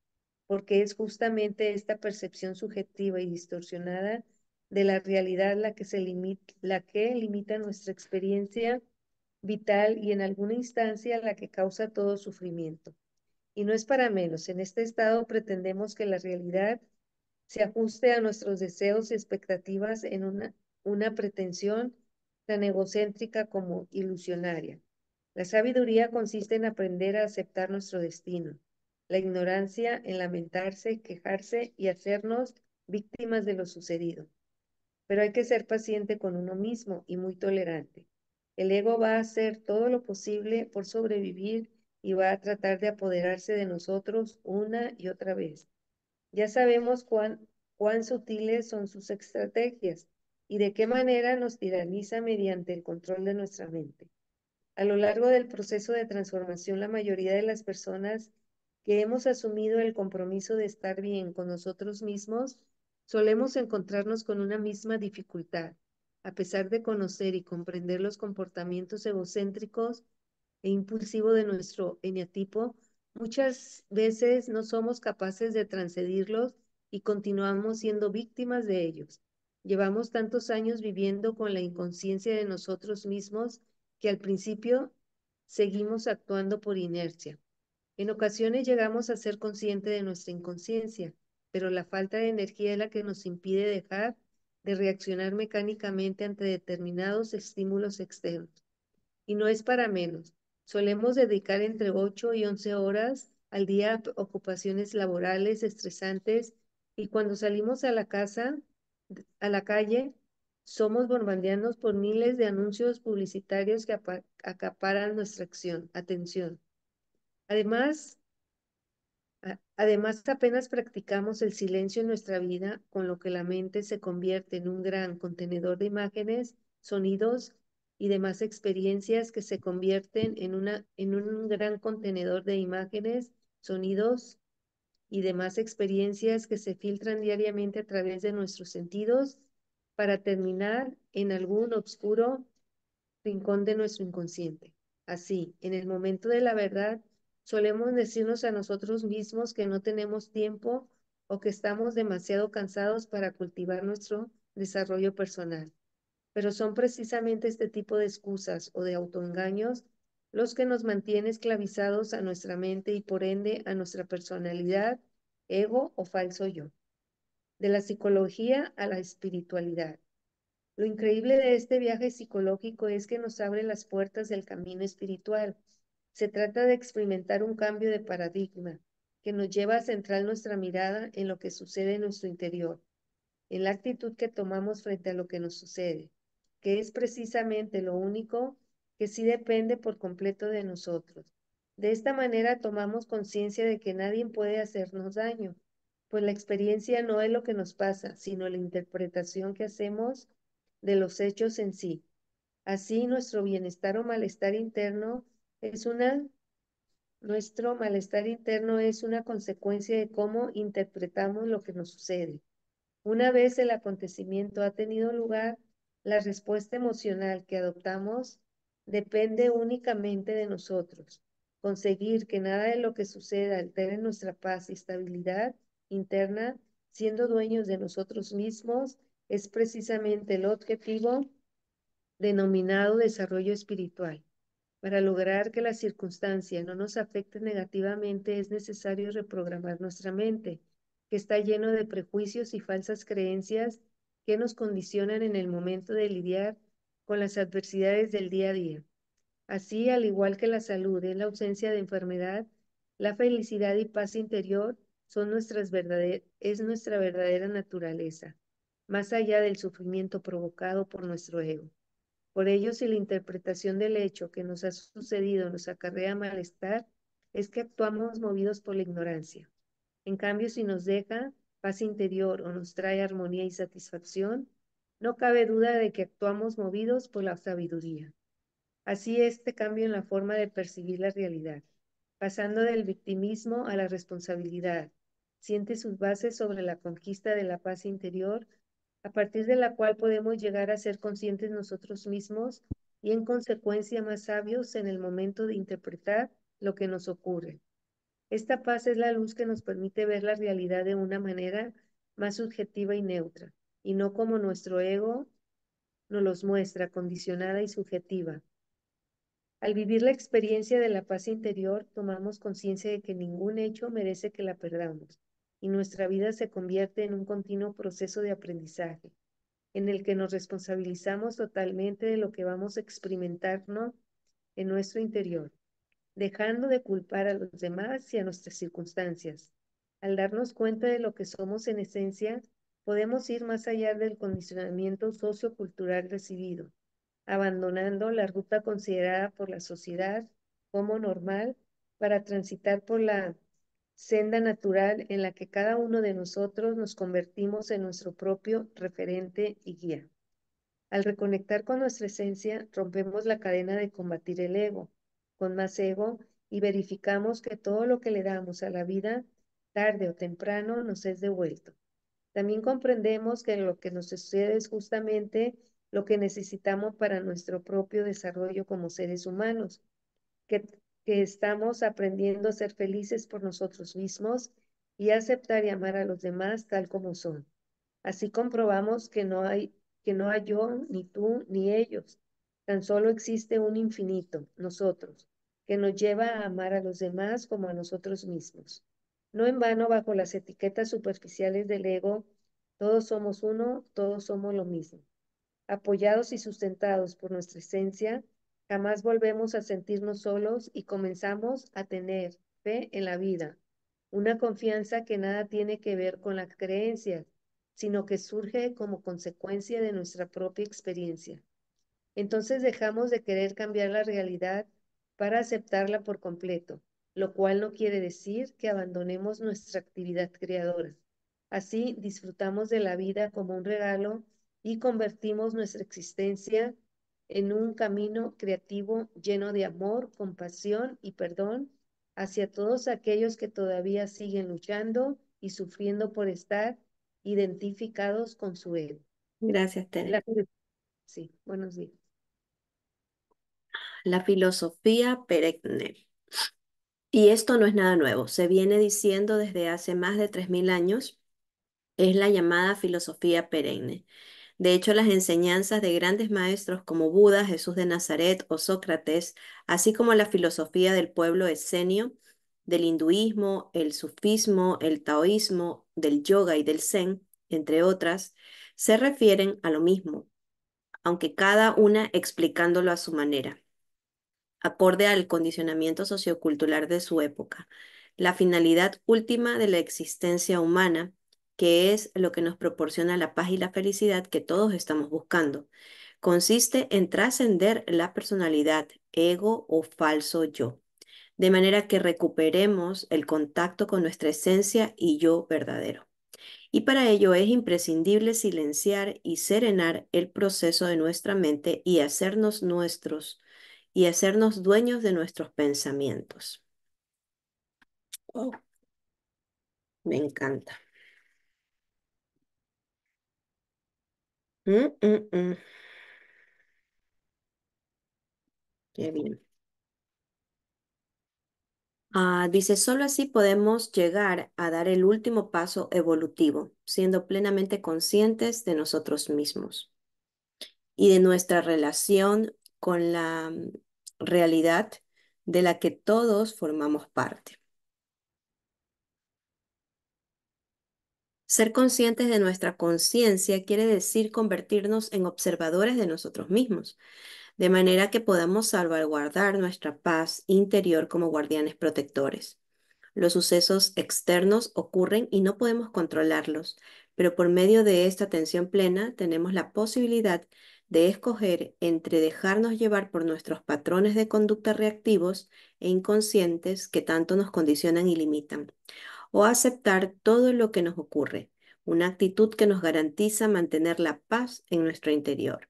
porque es justamente esta percepción subjetiva y distorsionada de la realidad la que limita nuestra experiencia vital y en alguna instancia la que causa todo sufrimiento. Y no es para menos, en este estado pretendemos que la realidad se ajuste a nuestros deseos y expectativas en una pretensión tan egocéntrica como ilusionaria. La sabiduría consiste en aprender a aceptar nuestro destino, la ignorancia en lamentarse, quejarse y hacernos víctimas de lo sucedido. Pero hay que ser paciente con uno mismo y muy tolerante. El ego va a hacer todo lo posible por sobrevivir y va a tratar de apoderarse de nosotros una y otra vez. Ya sabemos cuán sutiles son sus estrategias y de qué manera nos tiraniza mediante el control de nuestra mente. A lo largo del proceso de transformación, la mayoría de las personas que hemos asumido el compromiso de estar bien con nosotros mismos, solemos encontrarnos con una misma dificultad. A pesar de conocer y comprender los comportamientos egocéntricos e impulsivo de nuestro eneatipo, muchas veces no somos capaces de transcedirlos y continuamos siendo víctimas de ellos. Llevamos tantos años viviendo con la inconsciencia de nosotros mismos que al principio seguimos actuando por inercia. En ocasiones llegamos a ser conscientes de nuestra inconsciencia, pero la falta de energía es la que nos impide dejar de reaccionar mecánicamente ante determinados estímulos externos. Y no es para menos. Solemos dedicar entre 8 y 11 horas al día a ocupaciones laborales estresantes y cuando salimos a la casa, a la calle, somos bombardeados por miles de anuncios publicitarios que acaparan nuestra atención. Además, además, apenas practicamos el silencio en nuestra vida, con lo que la mente se convierte en un gran contenedor de imágenes, sonidos y demás experiencias que se convierten en un gran contenedor de imágenes, sonidos y demás experiencias que se filtran diariamente a través de nuestros sentidos para terminar en algún oscuro rincón de nuestro inconsciente. Así, en el momento de la verdad, solemos decirnos a nosotros mismos que no tenemos tiempo o que estamos demasiado cansados para cultivar nuestro desarrollo personal. Pero son precisamente este tipo de excusas o de autoengaños los que nos mantienen esclavizados a nuestra mente y por ende a nuestra personalidad, ego o falso yo. De la psicología a la espiritualidad. Lo increíble de este viaje psicológico es que nos abre las puertas del camino espiritual. Se trata de experimentar un cambio de paradigma que nos lleva a centrar nuestra mirada en lo que sucede en nuestro interior, en la actitud que tomamos frente a lo que nos sucede, que es precisamente lo único que sí depende por completo de nosotros. De esta manera tomamos conciencia de que nadie puede hacernos daño, pues la experiencia no es lo que nos pasa, sino la interpretación que hacemos de los hechos en sí. Así, nuestro malestar interno es una consecuencia de cómo interpretamos lo que nos sucede. Una vez el acontecimiento ha tenido lugar, la respuesta emocional que adoptamos depende únicamente de nosotros. Conseguir que nada de lo que suceda altere nuestra paz y estabilidad interna, siendo dueños de nosotros mismos, es precisamente el objetivo denominado desarrollo espiritual. Para lograr que la circunstancia no nos afecte negativamente es necesario reprogramar nuestra mente, que está lleno de prejuicios y falsas creencias que nos condicionan en el momento de lidiar con las adversidades del día a día. Así, al igual que la salud es la ausencia de enfermedad, la felicidad y paz interior es nuestra verdadera naturaleza, más allá del sufrimiento provocado por nuestro ego. Por ello, si la interpretación del hecho que nos ha sucedido nos acarrea malestar, es que actuamos movidos por la ignorancia. En cambio, si nos deja paz interior o nos trae armonía y satisfacción, no cabe duda de que actuamos movidos por la sabiduría. Así este cambio en la forma de percibir la realidad, pasando del victimismo a la responsabilidad, siente sus bases sobre la conquista de la paz interior a partir de la cual podemos llegar a ser conscientes nosotros mismos y en consecuencia más sabios en el momento de interpretar lo que nos ocurre. Esta paz es la luz que nos permite ver la realidad de una manera más subjetiva y neutra, y no como nuestro ego nos los muestra, condicionada y subjetiva. Al vivir la experiencia de la paz interior, tomamos conciencia de que ningún hecho merece que la perdamos, y nuestra vida se convierte en un continuo proceso de aprendizaje, en el que nos responsabilizamos totalmente de lo que vamos a experimentarnos en nuestro interior, dejando de culpar a los demás y a nuestras circunstancias. Al darnos cuenta de lo que somos en esencia, podemos ir más allá del condicionamiento sociocultural recibido, abandonando la ruta considerada por la sociedad como normal para transitar por la senda natural en la que cada uno de nosotros nos convertimos en nuestro propio referente y guía. Al reconectar con nuestra esencia, rompemos la cadena de combatir el ego, con más ego, y verificamos que todo lo que le damos a la vida, tarde o temprano, nos es devuelto. También comprendemos que lo que nos sucede es justamente lo que necesitamos para nuestro propio desarrollo como seres humanos, que, que estamos aprendiendo a ser felices por nosotros mismos y aceptar y amar a los demás tal como son. Así comprobamos que no hay yo, ni tú, ni ellos. Tan solo existe un infinito, nosotros, que nos lleva a amar a los demás como a nosotros mismos. No en vano, bajo las etiquetas superficiales del ego, todos somos uno, todos somos lo mismo. Apoyados y sustentados por nuestra esencia, jamás volvemos a sentirnos solos y comenzamos a tener fe en la vida, una confianza que nada tiene que ver con las creencias, sino que surge como consecuencia de nuestra propia experiencia. Entonces dejamos de querer cambiar la realidad para aceptarla por completo, lo cual no quiere decir que abandonemos nuestra actividad creadora. Así disfrutamos de la vida como un regalo y convertimos nuestra existencia en un camino creativo lleno de amor, compasión y perdón hacia todos aquellos que todavía siguen luchando y sufriendo por estar identificados con su ego. Gracias, Tere. La- sí, buenos días. La filosofía perenne. Y esto no es nada nuevo, se viene diciendo desde hace más de 3000 años, es la llamada filosofía perenne. De hecho, las enseñanzas de grandes maestros como Buda, Jesús de Nazaret o Sócrates, así como la filosofía del pueblo esenio, del hinduismo, el sufismo, el taoísmo, del yoga y del zen, entre otras, se refieren a lo mismo, aunque cada una explicándolo a su manera, acorde al condicionamiento sociocultural de su época, la finalidad última de la existencia humana, que es lo que nos proporciona la paz y la felicidad que todos estamos buscando, consiste en trascender la personalidad, ego o falso yo, de manera que recuperemos el contacto con nuestra esencia y yo verdadero. Y para ello es imprescindible silenciar y serenar el proceso de nuestra mente y hacernos dueños de nuestros pensamientos. Wow, me encanta. Mm, mm, mm. Qué bien. Dice, solo así podemos llegar a dar el último paso evolutivo, siendo plenamente conscientes de nosotros mismos y de nuestra relación con la realidad de la que todos formamos parte. Ser conscientes de nuestra conciencia quiere decir convertirnos en observadores de nosotros mismos, de manera que podamos salvaguardar nuestra paz interior como guardianes protectores. Los sucesos externos ocurren y no podemos controlarlos, pero por medio de esta atención plena tenemos la posibilidad de escoger entre dejarnos llevar por nuestros patrones de conducta reactivos e inconscientes que tanto nos condicionan y limitan, o aceptar todo lo que nos ocurre, una actitud que nos garantiza mantener la paz en nuestro interior.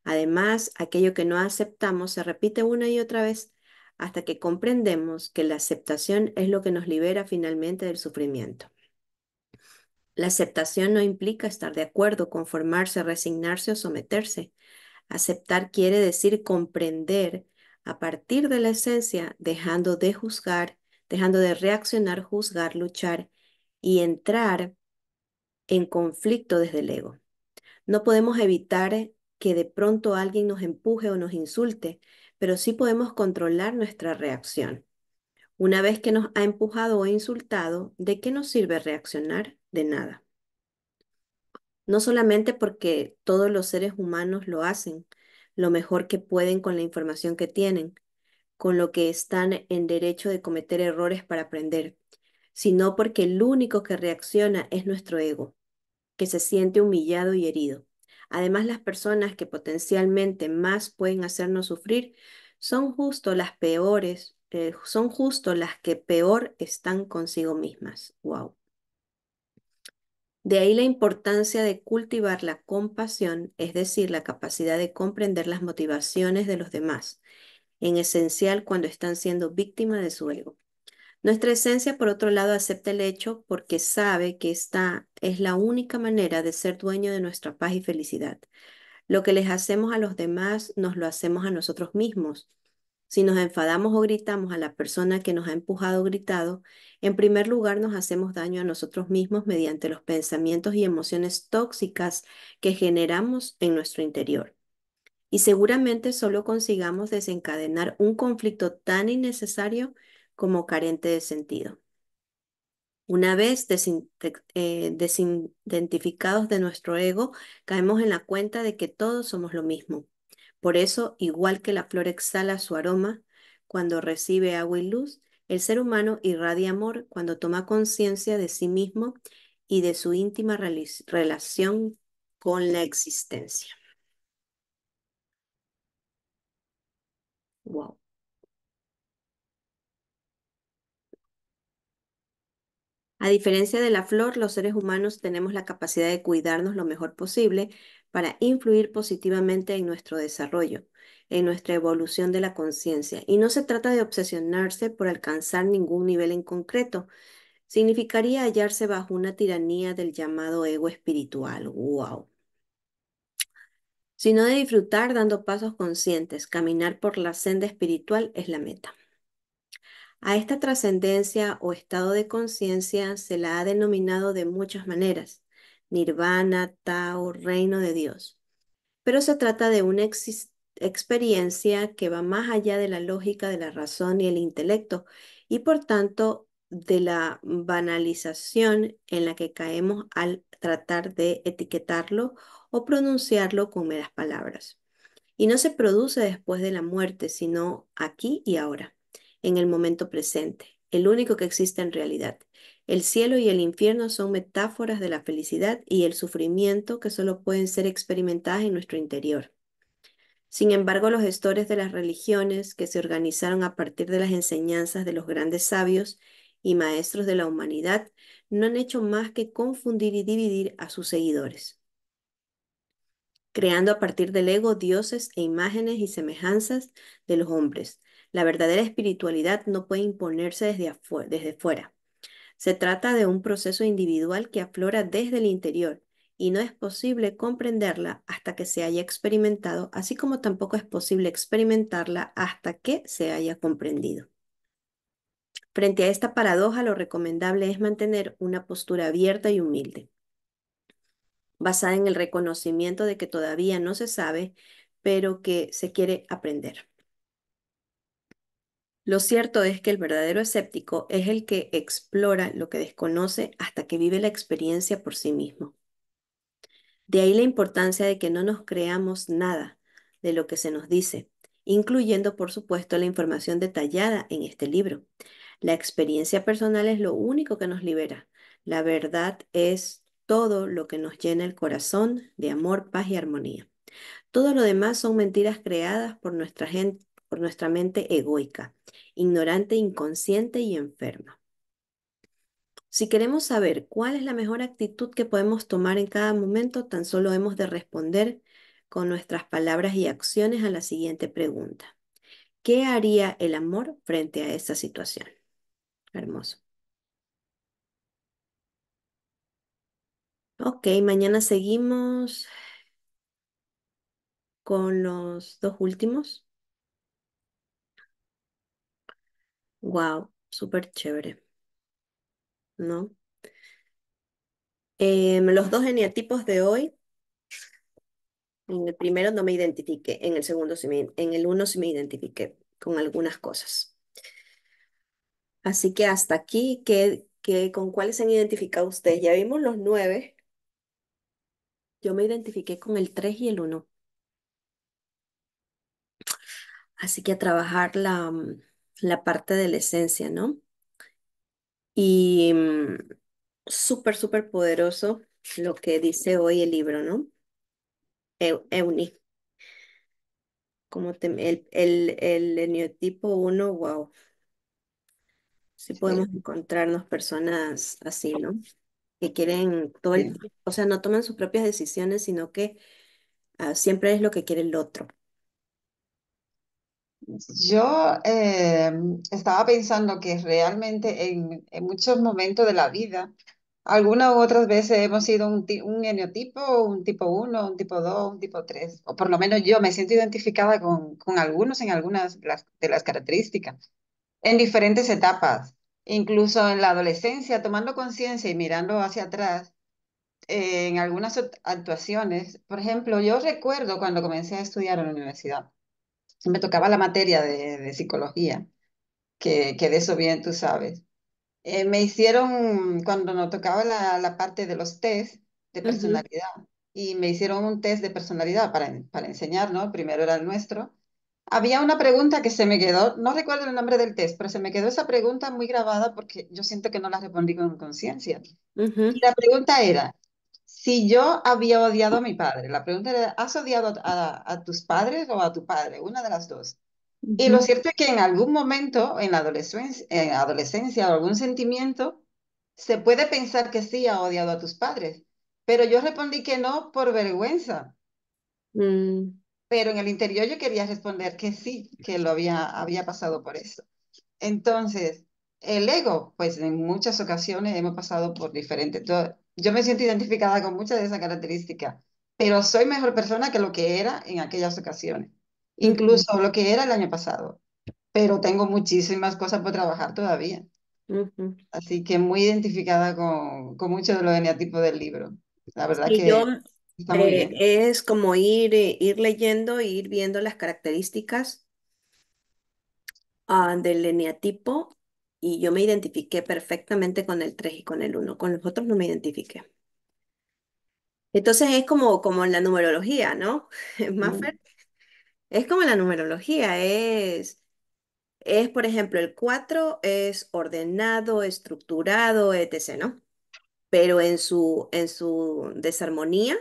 Además, aquello que no aceptamos se repite una y otra vez hasta que comprendemos que la aceptación es lo que nos libera finalmente del sufrimiento. La aceptación no implica estar de acuerdo, conformarse, resignarse o someterse. Aceptar quiere decir comprender a partir de la esencia, dejando de juzgar, dejando de reaccionar, juzgar, luchar y entrar en conflicto desde el ego. No podemos evitar que de pronto alguien nos empuje o nos insulte, pero sí podemos controlar nuestra reacción. Una vez que nos ha empujado o insultado, ¿de qué nos sirve reaccionar? De nada. No solamente porque todos los seres humanos lo hacen, lo mejor que pueden con la información que tienen, con lo que están en derecho de cometer errores para aprender, sino porque el único que reacciona es nuestro ego, que se siente humillado y herido. Además, las personas que potencialmente más pueden hacernos sufrir son justo las peores, son justo las que peor están consigo mismas. Wow. De ahí la importancia de cultivar la compasión, es decir, la capacidad de comprender las motivaciones de los demás, en esencial cuando están siendo víctimas de su ego. Nuestra esencia, por otro lado, acepta el hecho porque sabe que esta es la única manera de ser dueño de nuestra paz y felicidad. Lo que les hacemos a los demás, nos lo hacemos a nosotros mismos. Si nos enfadamos o gritamos a la persona que nos ha empujado o gritado, en primer lugar nos hacemos daño a nosotros mismos mediante los pensamientos y emociones tóxicas que generamos en nuestro interior. Y seguramente solo consigamos desencadenar un conflicto tan innecesario como carente de sentido. Una vez desidentificados de nuestro ego, caemos en la cuenta de que todos somos lo mismo. Por eso, igual que la flor exhala su aroma cuando recibe agua y luz, el ser humano irradia amor cuando toma conciencia de sí mismo y de su íntima relación con la existencia. Wow. A diferencia de la flor, los seres humanos tenemos la capacidad de cuidarnos lo mejor posible para influir positivamente en nuestro desarrollo, en nuestra evolución de la conciencia. Y no se trata de obsesionarse por alcanzar ningún nivel en concreto. Significaría hallarse bajo una tiranía del llamado ego espiritual. ¡Wow! Sino de disfrutar dando pasos conscientes. Caminar por la senda espiritual es la meta. A esta trascendencia o estado de conciencia se la ha denominado de muchas maneras: nirvana, Tao, reino de Dios. Pero se trata de una experiencia que va más allá de la lógica de la razón y el intelecto, y por tanto de la banalización en la que caemos al tratar de etiquetarlo o pronunciarlo con meras palabras. Y no se produce después de la muerte, sino aquí y ahora, en el momento presente, el único que existe en realidad. El cielo y el infierno son metáforas de la felicidad y el sufrimiento que solo pueden ser experimentadas en nuestro interior. Sin embargo, los gestores de las religiones que se organizaron a partir de las enseñanzas de los grandes sabios y maestros de la humanidad no han hecho más que confundir y dividir a sus seguidores, creando a partir del ego dioses e imágenes y semejanzas de los hombres. La verdadera espiritualidad no puede imponerse desde fuera. Se trata de un proceso individual que aflora desde el interior y no es posible comprenderla hasta que se haya experimentado, así como tampoco es posible experimentarla hasta que se haya comprendido. Frente a esta paradoja, lo recomendable es mantener una postura abierta y humilde, basada en el reconocimiento de que todavía no se sabe, pero que se quiere aprender. Lo cierto es que el verdadero escéptico es el que explora lo que desconoce hasta que vive la experiencia por sí mismo. De ahí la importancia de que no nos creamos nada de lo que se nos dice, incluyendo, por supuesto, la información detallada en este libro. La experiencia personal es lo único que nos libera. La verdad es todo lo que nos llena el corazón de amor, paz y armonía. Todo lo demás son mentiras creadas por por nuestra mente egoica, ignorante, inconsciente y enferma. Si queremos saber cuál es la mejor actitud que podemos tomar en cada momento, tan solo hemos de responder con nuestras palabras y acciones a la siguiente pregunta: ¿qué haría el amor frente a esta situación? Hermoso. Ok, mañana seguimos con los dos últimos. Wow, súper chévere, ¿no? Los dos eneatipos de hoy, en el primero no me identifiqué, en el segundo en el uno sí me identifiqué con algunas cosas. Así que hasta aquí, ¿con cuáles se han identificado ustedes? Ya vimos los nueve, yo me identifiqué con el 3 y el uno. Así que a trabajar la parte de la esencia, ¿no? Y súper, súper poderoso lo que dice hoy el libro, ¿no? Euni, el eneotipo uno, wow, sí podemos Sí, encontrarnos personas así, ¿no? Que quieren todo el sí. tiempo, o sea, no toman sus propias decisiones, sino que siempre es lo que quiere el otro. Yo estaba pensando que realmente en muchos momentos de la vida, algunas u otras veces hemos sido un eneotipo, un tipo uno, un tipo 2, un tipo 3, o por lo menos yo me siento identificada con algunos en algunas de las características, en diferentes etapas, incluso en la adolescencia, tomando conciencia y mirando hacia atrás, en algunas actuaciones. Por ejemplo, yo recuerdo cuando comencé a estudiar en la universidad, me tocaba la materia de psicología, que de eso bien tú sabes. Me hicieron, cuando nos tocaba la parte de los test de Ujú, personalidad, y me hicieron un test de personalidad para enseñar, ¿no? Primero era el nuestro. Había una pregunta que se me quedó, no recuerdo el nombre del test, pero se me quedó esa pregunta muy grabada porque yo siento que no la respondí con conciencia. Y ujú, la pregunta era, si yo había odiado a mi padre, la pregunta era, ¿has odiado a tus padres o a tu padre? Una de las dos. Y lo ujú, cierto es que en algún momento, en adolescencia o algún sentimiento, se puede pensar que sí ha odiado a tus padres, pero yo respondí que no por vergüenza, mm, pero en el interior yo quería responder que sí, que había pasado por eso. Entonces, el ego, pues en muchas ocasiones hemos pasado por diferentes. Yo me siento identificada con muchas de esas características, pero soy mejor persona que lo que era en aquellas ocasiones, ujú, incluso lo que era el año pasado, pero tengo muchísimas cosas por trabajar todavía. ujú. Así que muy identificada con muchos de los eneatipos del libro. La verdad Y yo que está muy bien. es como ir leyendo e ir viendo las características del eneatipo y yo me identifiqué perfectamente con el 3 y con el uno. Con los otros no me identifiqué. Entonces es como la numerología, ¿no? Mm, Maffer, es como la numerología, por ejemplo, el 4 es ordenado, estructurado, etc., ¿no? Pero en su desarmonía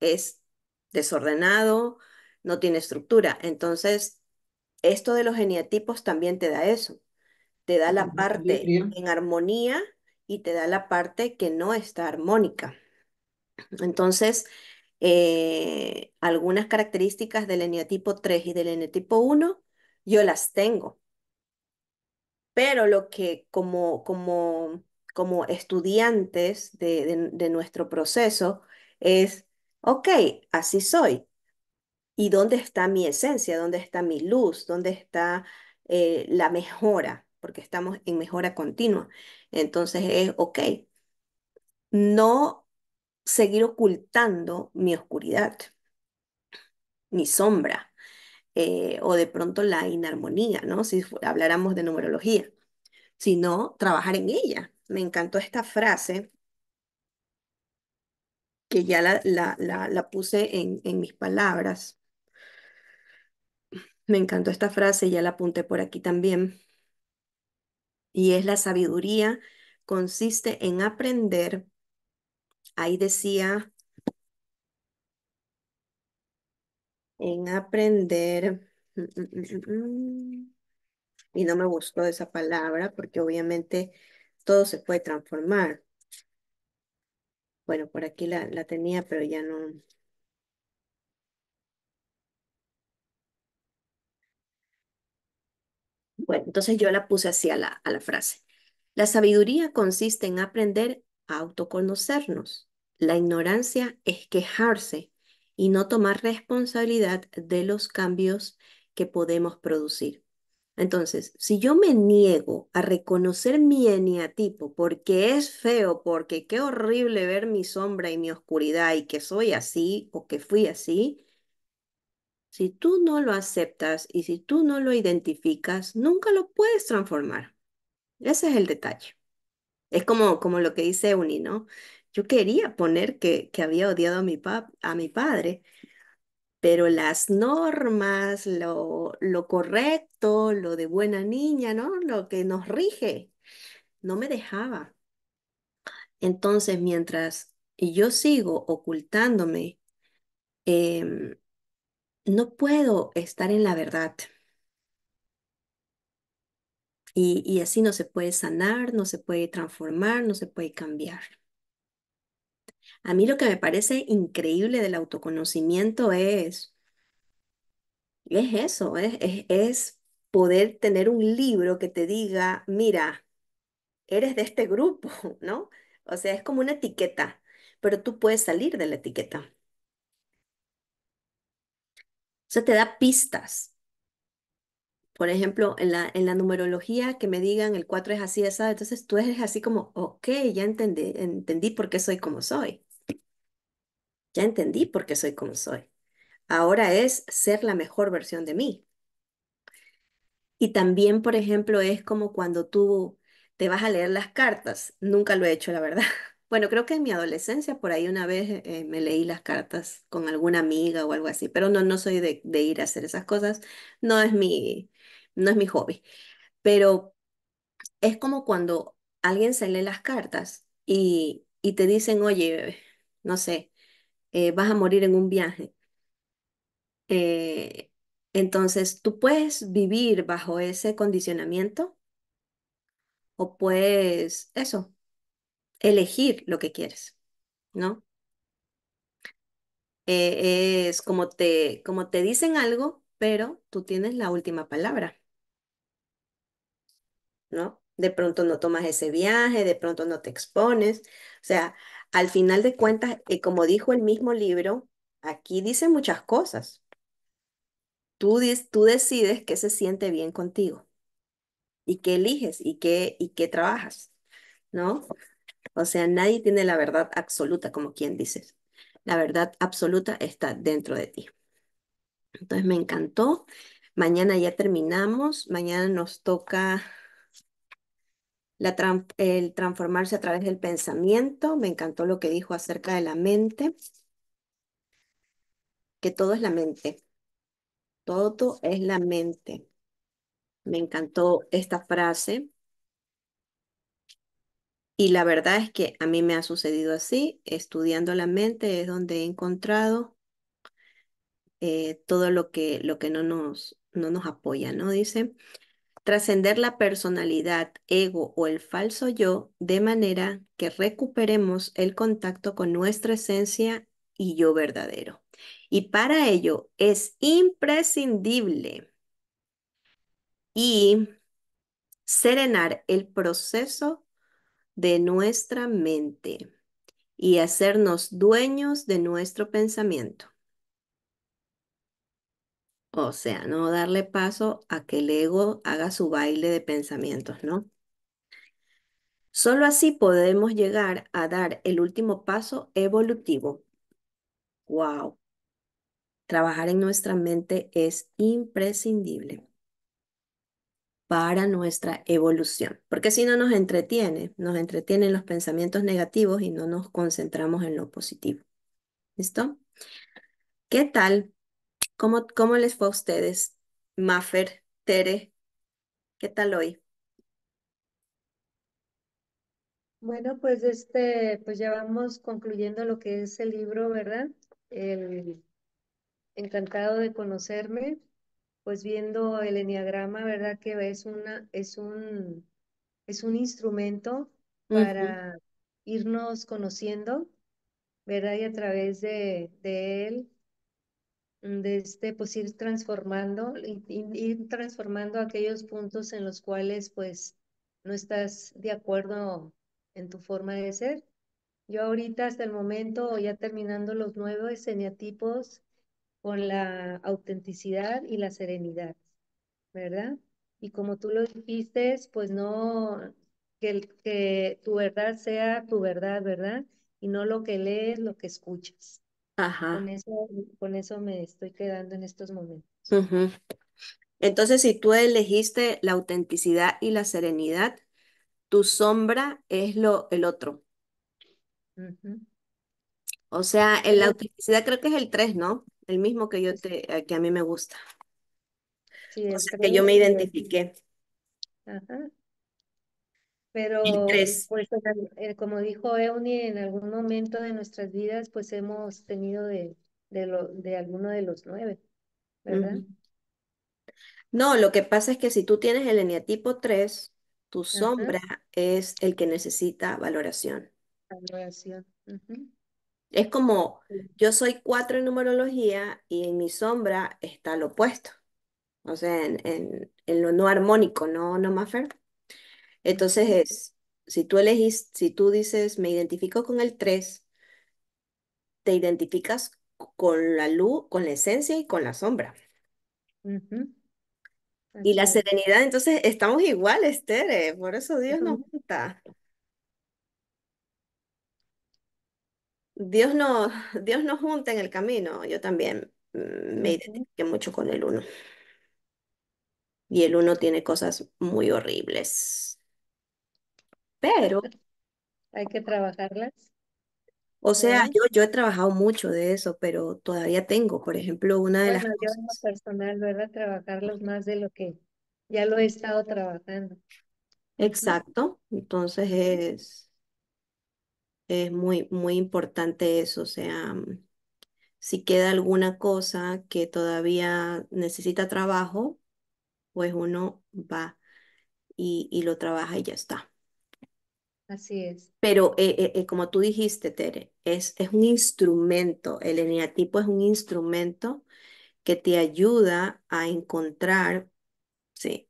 es desordenado, no tiene estructura. Entonces, esto de los eneatipos también te da eso. Te da la parte equilibrio. en armonía y te da la parte que no está armónica. Entonces, algunas características del eneatipo 3 y del eneatipo uno yo las tengo, pero lo que como estudiantes de nuestro proceso es, ok, así soy. ¿Y dónde está mi esencia? ¿Dónde está mi luz? ¿Dónde está la mejora? Porque estamos en mejora continua. Entonces es, ok, no seguir ocultando mi oscuridad, mi sombra, o de pronto la inarmonía, ¿no? Si habláramos de numerología, sino trabajar en ella. Me encantó esta frase que ya la puse en mis palabras. Me encantó esta frase, ya la apunté por aquí también. Y es la sabiduría consiste en aprender, ahí decía, en aprender, y no me gustó esa palabra porque obviamente todo se puede transformar. Bueno, por aquí la tenía, pero ya no. Bueno, entonces yo la puse así a la frase. La sabiduría consiste en aprender a autoconocernos. La ignorancia es quejarse y no tomar responsabilidad de los cambios que podemos producir. Entonces, si yo me niego a reconocer mi eneatipo porque es feo, porque qué horrible ver mi sombra y mi oscuridad y que soy así o que fui así, si tú no lo aceptas y si tú no lo identificas, nunca lo puedes transformar. Ese es el detalle. Es como lo que dice Uni, ¿no? Yo quería poner que había odiado a a mi padre, pero las normas, lo correcto, lo de buena niña, ¿no? Lo que nos rige, no me dejaba. Entonces, mientras yo sigo ocultándome, em, no puedo estar en la verdad. Y así no se puede sanar, no se puede transformar, no se puede cambiar. A mí lo que me parece increíble del autoconocimiento es eso, es poder tener un libro que te diga, mira, eres de este grupo, ¿no? O sea, es como una etiqueta, pero tú puedes salir de la etiqueta. O sea, te da pistas. Por ejemplo, en la numerología que me digan el 4 es así, esa, entonces tú eres así como, ok, ya entendí por qué soy como soy. Ya entendí por qué soy como soy. Ahora es ser la mejor versión de mí. Y también, por ejemplo, es como cuando tú te vas a leer las cartas. Nunca lo he hecho, la verdad. Bueno, creo que en mi adolescencia por ahí una vez me leí las cartas con alguna amiga o algo así, pero no soy de ir a hacer esas cosas. No es no es mi hobby. Pero es como cuando alguien se lee las cartas y te dicen, oye, no sé, vas a morir en un viaje. Eh, entonces, tú puedes vivir bajo ese condicionamiento o puedes, eso, elegir lo que quieres, ¿no? Es como te dicen algo, pero tú tienes la última palabra, ¿no? De pronto no tomas ese viaje, de pronto no te expones. O sea, al final de cuentas, como dijo el mismo libro, aquí dice muchas cosas. Tú decides qué se siente bien contigo y qué eliges y qué trabajas, ¿no? O sea, nadie tiene la verdad absoluta, como quien dices. La verdad absoluta está dentro de ti. Entonces me encantó. Mañana ya terminamos. Mañana nos toca el transformarse a través del pensamiento. Me encantó lo que dijo acerca de la mente, que todo es la mente. Todo es la mente. Me encantó esta frase. Y la verdad es que a mí me ha sucedido así. Estudiando la mente es donde he encontrado todo lo que no nos apoya, ¿no? Dice, trascender la personalidad, ego o el falso yo de manera que recuperemos el contacto con nuestra esencia y yo verdadero. Y para ello es imprescindible y serenar el proceso de nuestra mente y hacernos dueños de nuestro pensamiento. O sea, no darle paso a que el ego haga su baile de pensamientos, ¿no? Solo así podemos llegar a dar el último paso evolutivo. Wow. Trabajar en nuestra mente es imprescindible para nuestra evolución, porque si no nos entretienen los pensamientos negativos y no nos concentramos en lo positivo. ¿Listo? ¿Qué tal? Cómo les fue a ustedes? Mafer, Tere, ¿qué tal hoy? Bueno, pues pues ya vamos concluyendo lo que es el libro, ¿verdad? El encantado de conocerme, pues viendo el enneagrama, ¿verdad? Que es un instrumento Ujú. para irnos conociendo, ¿verdad? Y a través de él, pues ir transformando, ir transformando aquellos puntos en los cuales, pues, no estás de acuerdo en tu forma de ser Yo ahorita hasta el momento, ya terminando los 9 eneatipos con la autenticidad y la serenidad, ¿verdad? Y como tú lo dijiste, pues no, que tu verdad sea tu verdad, ¿verdad? Y no lo que lees, lo que escuchas. Con Ajá. eso, con eso me estoy quedando en estos momentos. Ujú. Entonces, si tú elegiste la autenticidad y la serenidad, tu sombra es el otro. Ujú. O sea, en la Pero autenticidad creo que es el 3, ¿no? El mismo que pues, que a mí me gusta. sí, O el sea, que yo 3, me identifiqué. ajá. El Pero, 3. pues, como dijo Euni, en algún momento de nuestras vidas, pues hemos tenido de alguno de los 9, ¿verdad? No, lo que pasa es que si tú tienes el eneatipo 3, tu Ajá, sombra es el que necesita valoración. adoración. Ujú. Es como Sí. yo soy 4 en numerología y en mi sombra está lo opuesto. O sea, en lo no armónico, no Mafer. Entonces Ujú, si tú elegís, si tú dices, me identifico con el 3, te identificas con la luz, con la esencia y con la sombra. ujú. Y la Así es. serenidad, entonces estamos iguales, Tere, por eso Dios nos Ujú, junta. Dios nos, Dios nos junta en el camino. Yo también me ujú. identifiqué mucho con el uno. Y el uno tiene cosas muy horribles. Pero, Hay que trabajarlas, o sea, ¿verdad? yo he trabajado mucho de eso, pero todavía tengo, por ejemplo, una de las Bueno, yo en lo cosas. personal, ¿verdad? Trabajarlos más de lo que ya lo he estado trabajando. Ujú, Exacto. Entonces ujú, es muy importante eso. O sea, si queda alguna cosa que todavía necesita trabajo, pues uno va y lo trabaja y ya está. así es. Pero como tú dijiste, Tere, es un instrumento, el eneatipo es un instrumento que te ayuda a encontrar, sí,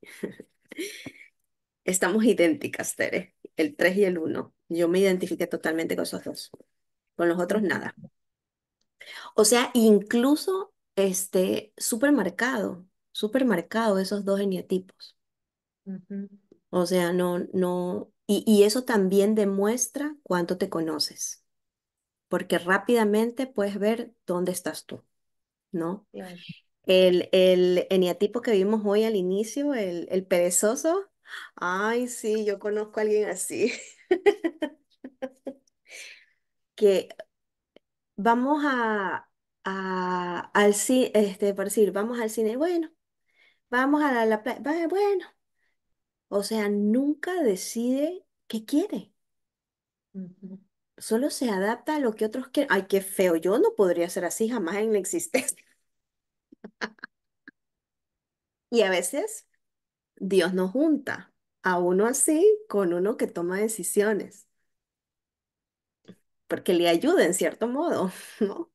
estamos idénticas, Tere, el 3 y el uno. Yo me identifiqué totalmente con esos dos, con los otros Ujú, nada. O sea, incluso súper marcado esos dos eneatipos. ujú. O sea, no, y eso también demuestra cuánto te conoces, porque rápidamente puedes ver dónde estás tú, ¿no? Claro. El eneatipo que vimos hoy al inicio, el perezoso, ay, sí, yo conozco a alguien así, que vamos al cine, por decir, vamos al cine, bueno, vamos a la playa, bueno, o sea, nunca decide qué quiere. Ujú. Solo se adapta a lo que otros quieren. Ay, qué feo. Yo no podría ser así jamás en la existencia. Y a veces Dios nos junta a uno así con uno que toma decisiones, porque le ayuda en cierto modo, ¿no?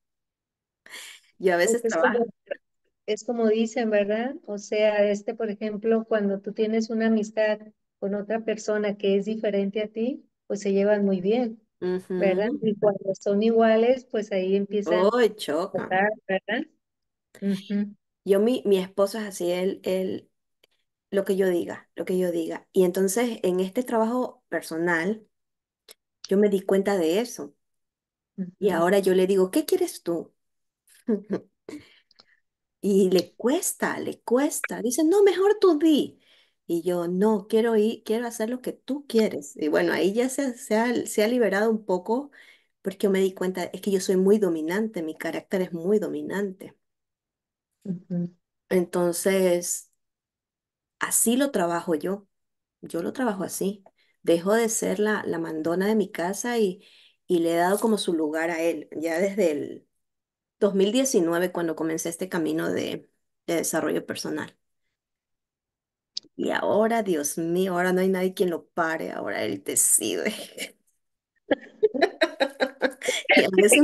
Yo a Pues veces trabajo. es como dicen, ¿verdad? O sea, por ejemplo, cuando tú tienes una amistad con otra persona que es diferente a ti, pues se llevan muy bien, ¿verdad? Ujú. Y cuando son iguales, pues ahí empiezan Uy, a chocan. tocar, ¿verdad? Ujú, Mi esposo es así, él, lo que yo diga. Y entonces en este trabajo personal, yo me di cuenta de eso. Y ujú, ahora yo le digo, ¿qué quieres tú? Y le cuesta, le cuesta. Dice, no, mejor tú di. Y yo, no, quiero ir, quiero hacer lo que tú quieres. Y bueno, ahí ya se ha liberado un poco porque yo me di cuenta, es que yo soy muy dominante, mi carácter es muy dominante. ujú. Entonces, así lo trabajo yo lo trabajo así. Dejo de ser la mandona de mi casa y le he dado como su lugar a él, ya desde el 2019 cuando comencé este camino de desarrollo personal. Y ahora, Dios mío, ahora no hay nadie quien lo pare, ahora él decide. Y a veces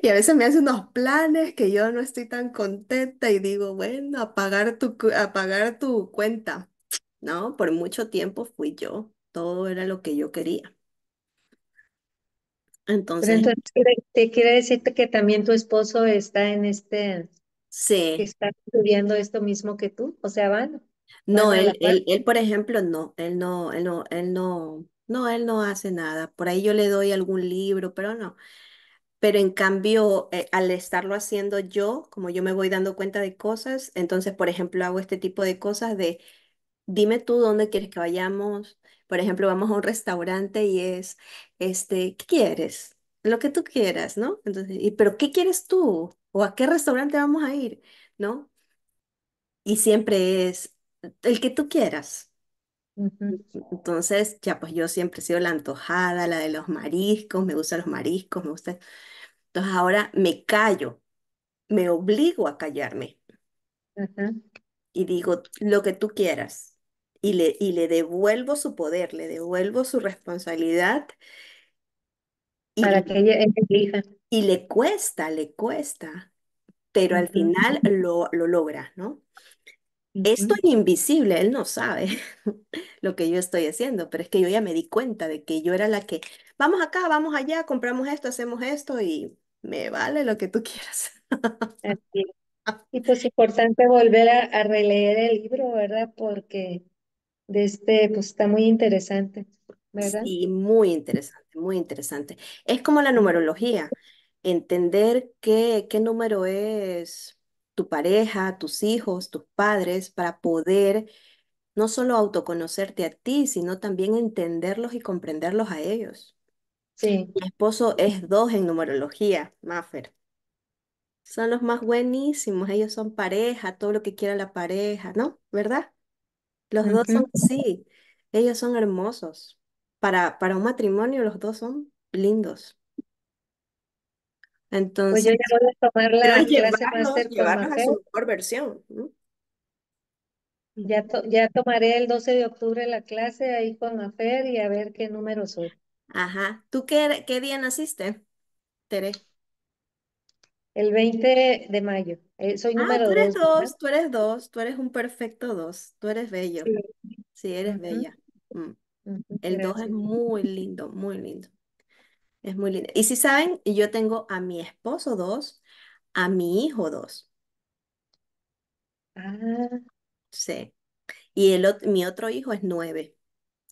y a veces me hace unos planes que yo no estoy tan contenta y digo, bueno, a pagar tu cuenta. No, por mucho tiempo fui yo, todo era lo que yo quería. Pero Entonces, entonces te quiere decirte que también tu esposo está en que sí. está estudiando esto mismo que tú, o sea, van No, a la par. por ejemplo, no, él no hace nada. Por ahí yo le doy algún libro, pero no. Pero en cambio, al estarlo haciendo yo, como yo me voy dando cuenta de cosas, entonces, por ejemplo, hago este tipo de cosas de, dime tú dónde quieres que vayamos. Por ejemplo, vamos a un restaurante y es, ¿qué quieres? Lo que tú quieras, ¿no? Entonces, pero ¿qué quieres tú? ¿O a qué restaurante vamos a ir? ¿No? Y siempre es el que tú quieras. Ujú. Entonces, ya pues yo siempre he sido la antojada, la de los mariscos, me gustan los mariscos, me gusta. Entonces ahora me callo, me obligo a callarme Ajá. y digo lo que tú quieras. Y le devuelvo su poder, le devuelvo su responsabilidad Para y, que ella elija. y le cuesta, pero al Ujú, final lo logra, ¿no? Esto ujú. es invisible, él no sabe lo que yo estoy haciendo, pero es que yo ya me di cuenta de que yo era la que, vamos acá, vamos allá, compramos esto, hacemos esto y me vale lo que tú quieras. Así es. Y pues importante volver a releer el libro, ¿verdad? Porque pues está muy interesante, ¿verdad? Sí, muy interesante, muy interesante. Es como la numerología, entender qué número es tu pareja, tus hijos, tus padres, para poder no solo autoconocerte a ti, sino también entenderlos y comprenderlos a ellos. Sí. Mi esposo es 2 en numerología, Maffer. Son los más buenísimos, ellos son pareja, todo lo que quiera la pareja, ¿no? ¿Verdad? Los dos Ujú. son, sí, ellos son hermosos. Para un matrimonio los dos son lindos. Pues yo Entonces, ya voy a tomar quiero la clase máster con llevarlos a Mafer. su mejor versión, ¿no? Ya, Ujú. ya tomaré el 12 de octubre la clase ahí con Mafer y a ver qué número soy. Ajá. ¿Tú qué día naciste, Tere? El 20 de mayo. Soy Ah, tú número eres 2, ¿verdad? 2, tú eres 2, tú eres un perfecto 2, tú eres bello, Sí. sí, eres Ujú, bella. Mm. ujú, El 2 es gracias. muy lindo, muy lindo. Es muy lindo. Y si saben, yo tengo a mi esposo 2, a mi hijo 2. Ah, Sí. Y mi otro hijo es 9.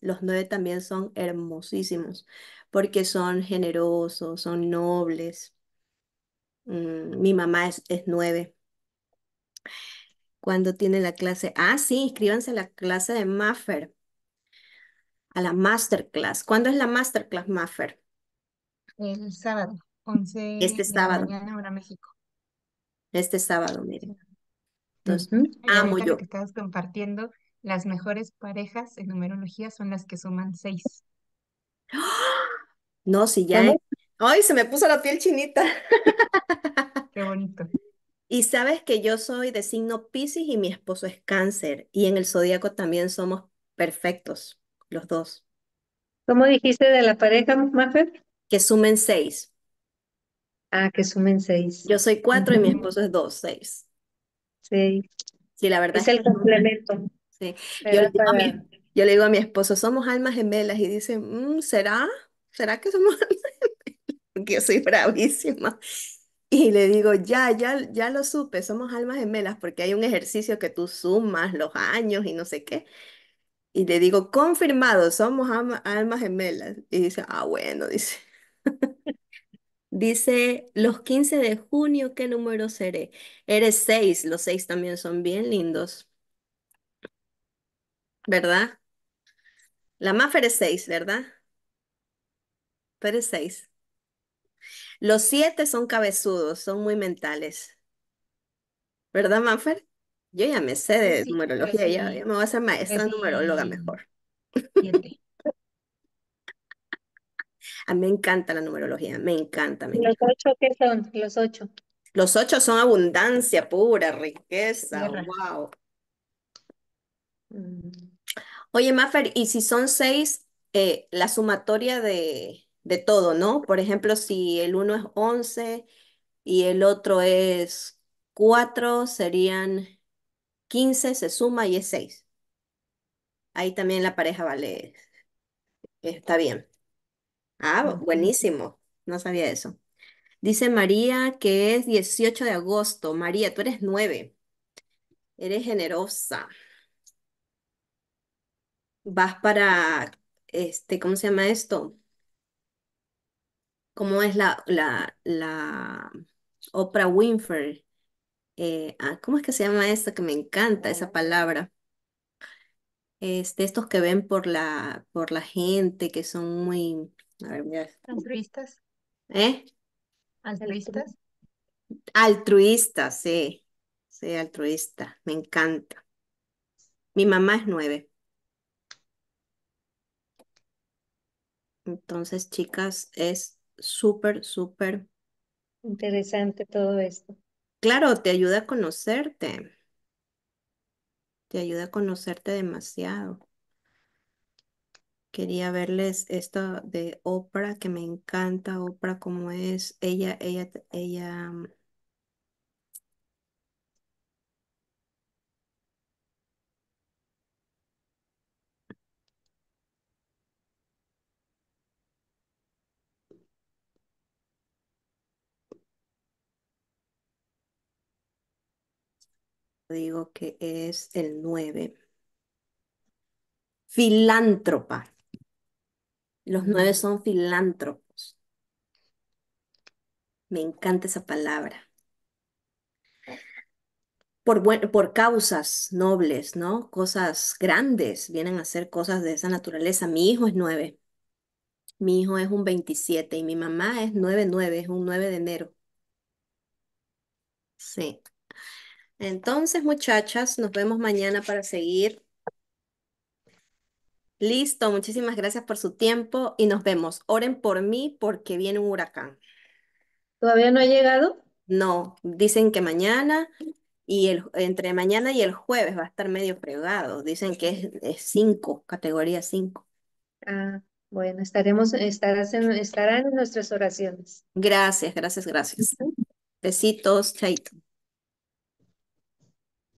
Los 9 también son hermosísimos porque son generosos, son nobles. Mi mamá es 9. ¿Cuándo tiene la clase? Ah, sí, inscríbanse a la clase de Maffer, a la masterclass. ¿Cuándo es la masterclass, Maffer? El sábado, 11 Este de la sábado, mañana, hora México. este sábado, mire. Sí. Entonces, ujú. Y amo ahorita lo yo. que estabas compartiendo, las mejores parejas en numerología son las que suman 6. No, si ya es. ¿Cómo? ¡Ay, se me puso la piel chinita! Qué bonito. Y sabes que yo soy de signo Piscis y mi esposo es Cáncer. Y en el zodíaco también somos perfectos, los dos. ¿Cómo dijiste de la pareja, Mafer? Que sumen 6. Ah, que sumen 6. Yo soy 4 y mi Ujú. esposo es 2, 6. Sí, Sí, la verdad es es que el no. complemento, Sí. Yo le ¿verdad? digo a yo le digo a mi esposo, somos almas gemelas. Y dice, ¿será? ¿Será que somos almas gemelas? Porque yo soy bravísima. Y le digo, ya lo supe, somos almas gemelas porque hay un ejercicio que tú sumas los años y no sé qué. Y le digo, confirmado, somos almas gemelas. Y dice, bueno, dice. Dice, los 15 de junio, ¿qué número seré? Eres 6, los 6 también son bien lindos, ¿verdad? La Maffer es 6, ¿verdad? Tú eres 6. Los 7 son cabezudos, son muy mentales, ¿verdad, Maffer? Yo ya me sé Yo de sí, yo numerología, ya soy, me voy a hacer yo maestra numeróloga soy mejor. 7. A mí me encanta la numerología, me encanta, me ¿Y los encanta. 8 qué son? Los 8. Los 8 son abundancia pura, riqueza, Tierra. wow. Oye, Maffer, y si son 6, la sumatoria de todo, ¿no? Por ejemplo, si el uno es 11 y el otro es 4, serían 15, se suma y es 6. Ahí también la pareja vale, está bien. Ah, buenísimo. no sabía eso. Dice María que es 18 de agosto. María, tú eres 9. Eres generosa. Vas para, ¿cómo se llama esto? ¿Cómo es la Oprah Winfrey? ¿Cómo es que se llama esto? Que me encanta esa palabra. Estos que ven por la gente, que son muy, a ver, mira, Altruistas, ¿eh? Altru- altruistas. Altruista, sí, sí, altruista, me encanta. Mi mamá es 9. Entonces, chicas, es súper, súper, Interesante todo esto. claro, te ayuda a conocerte demasiado. Quería verles esto de Oprah, que me encanta, Oprah como es, ella, digo que es el 9. Filántropa. Los 9 son filántropos. Me encanta esa palabra. Por causas nobles, ¿no? Cosas grandes, vienen a ser cosas de esa naturaleza. Mi hijo es 9. Mi hijo es un 27 y mi mamá es 9/9, es un 9 de enero. Sí. Entonces, muchachas, nos vemos mañana para seguir. Listo, muchísimas gracias por su tiempo y nos vemos. Oren por mí porque viene un huracán. ¿Todavía no ha llegado? No, dicen que mañana y entre mañana y el jueves va a estar medio fregado. Dicen que es 5, categoría 5. Ah, bueno, estarán en nuestras oraciones. Gracias, gracias, gracias. Besitos, chaito.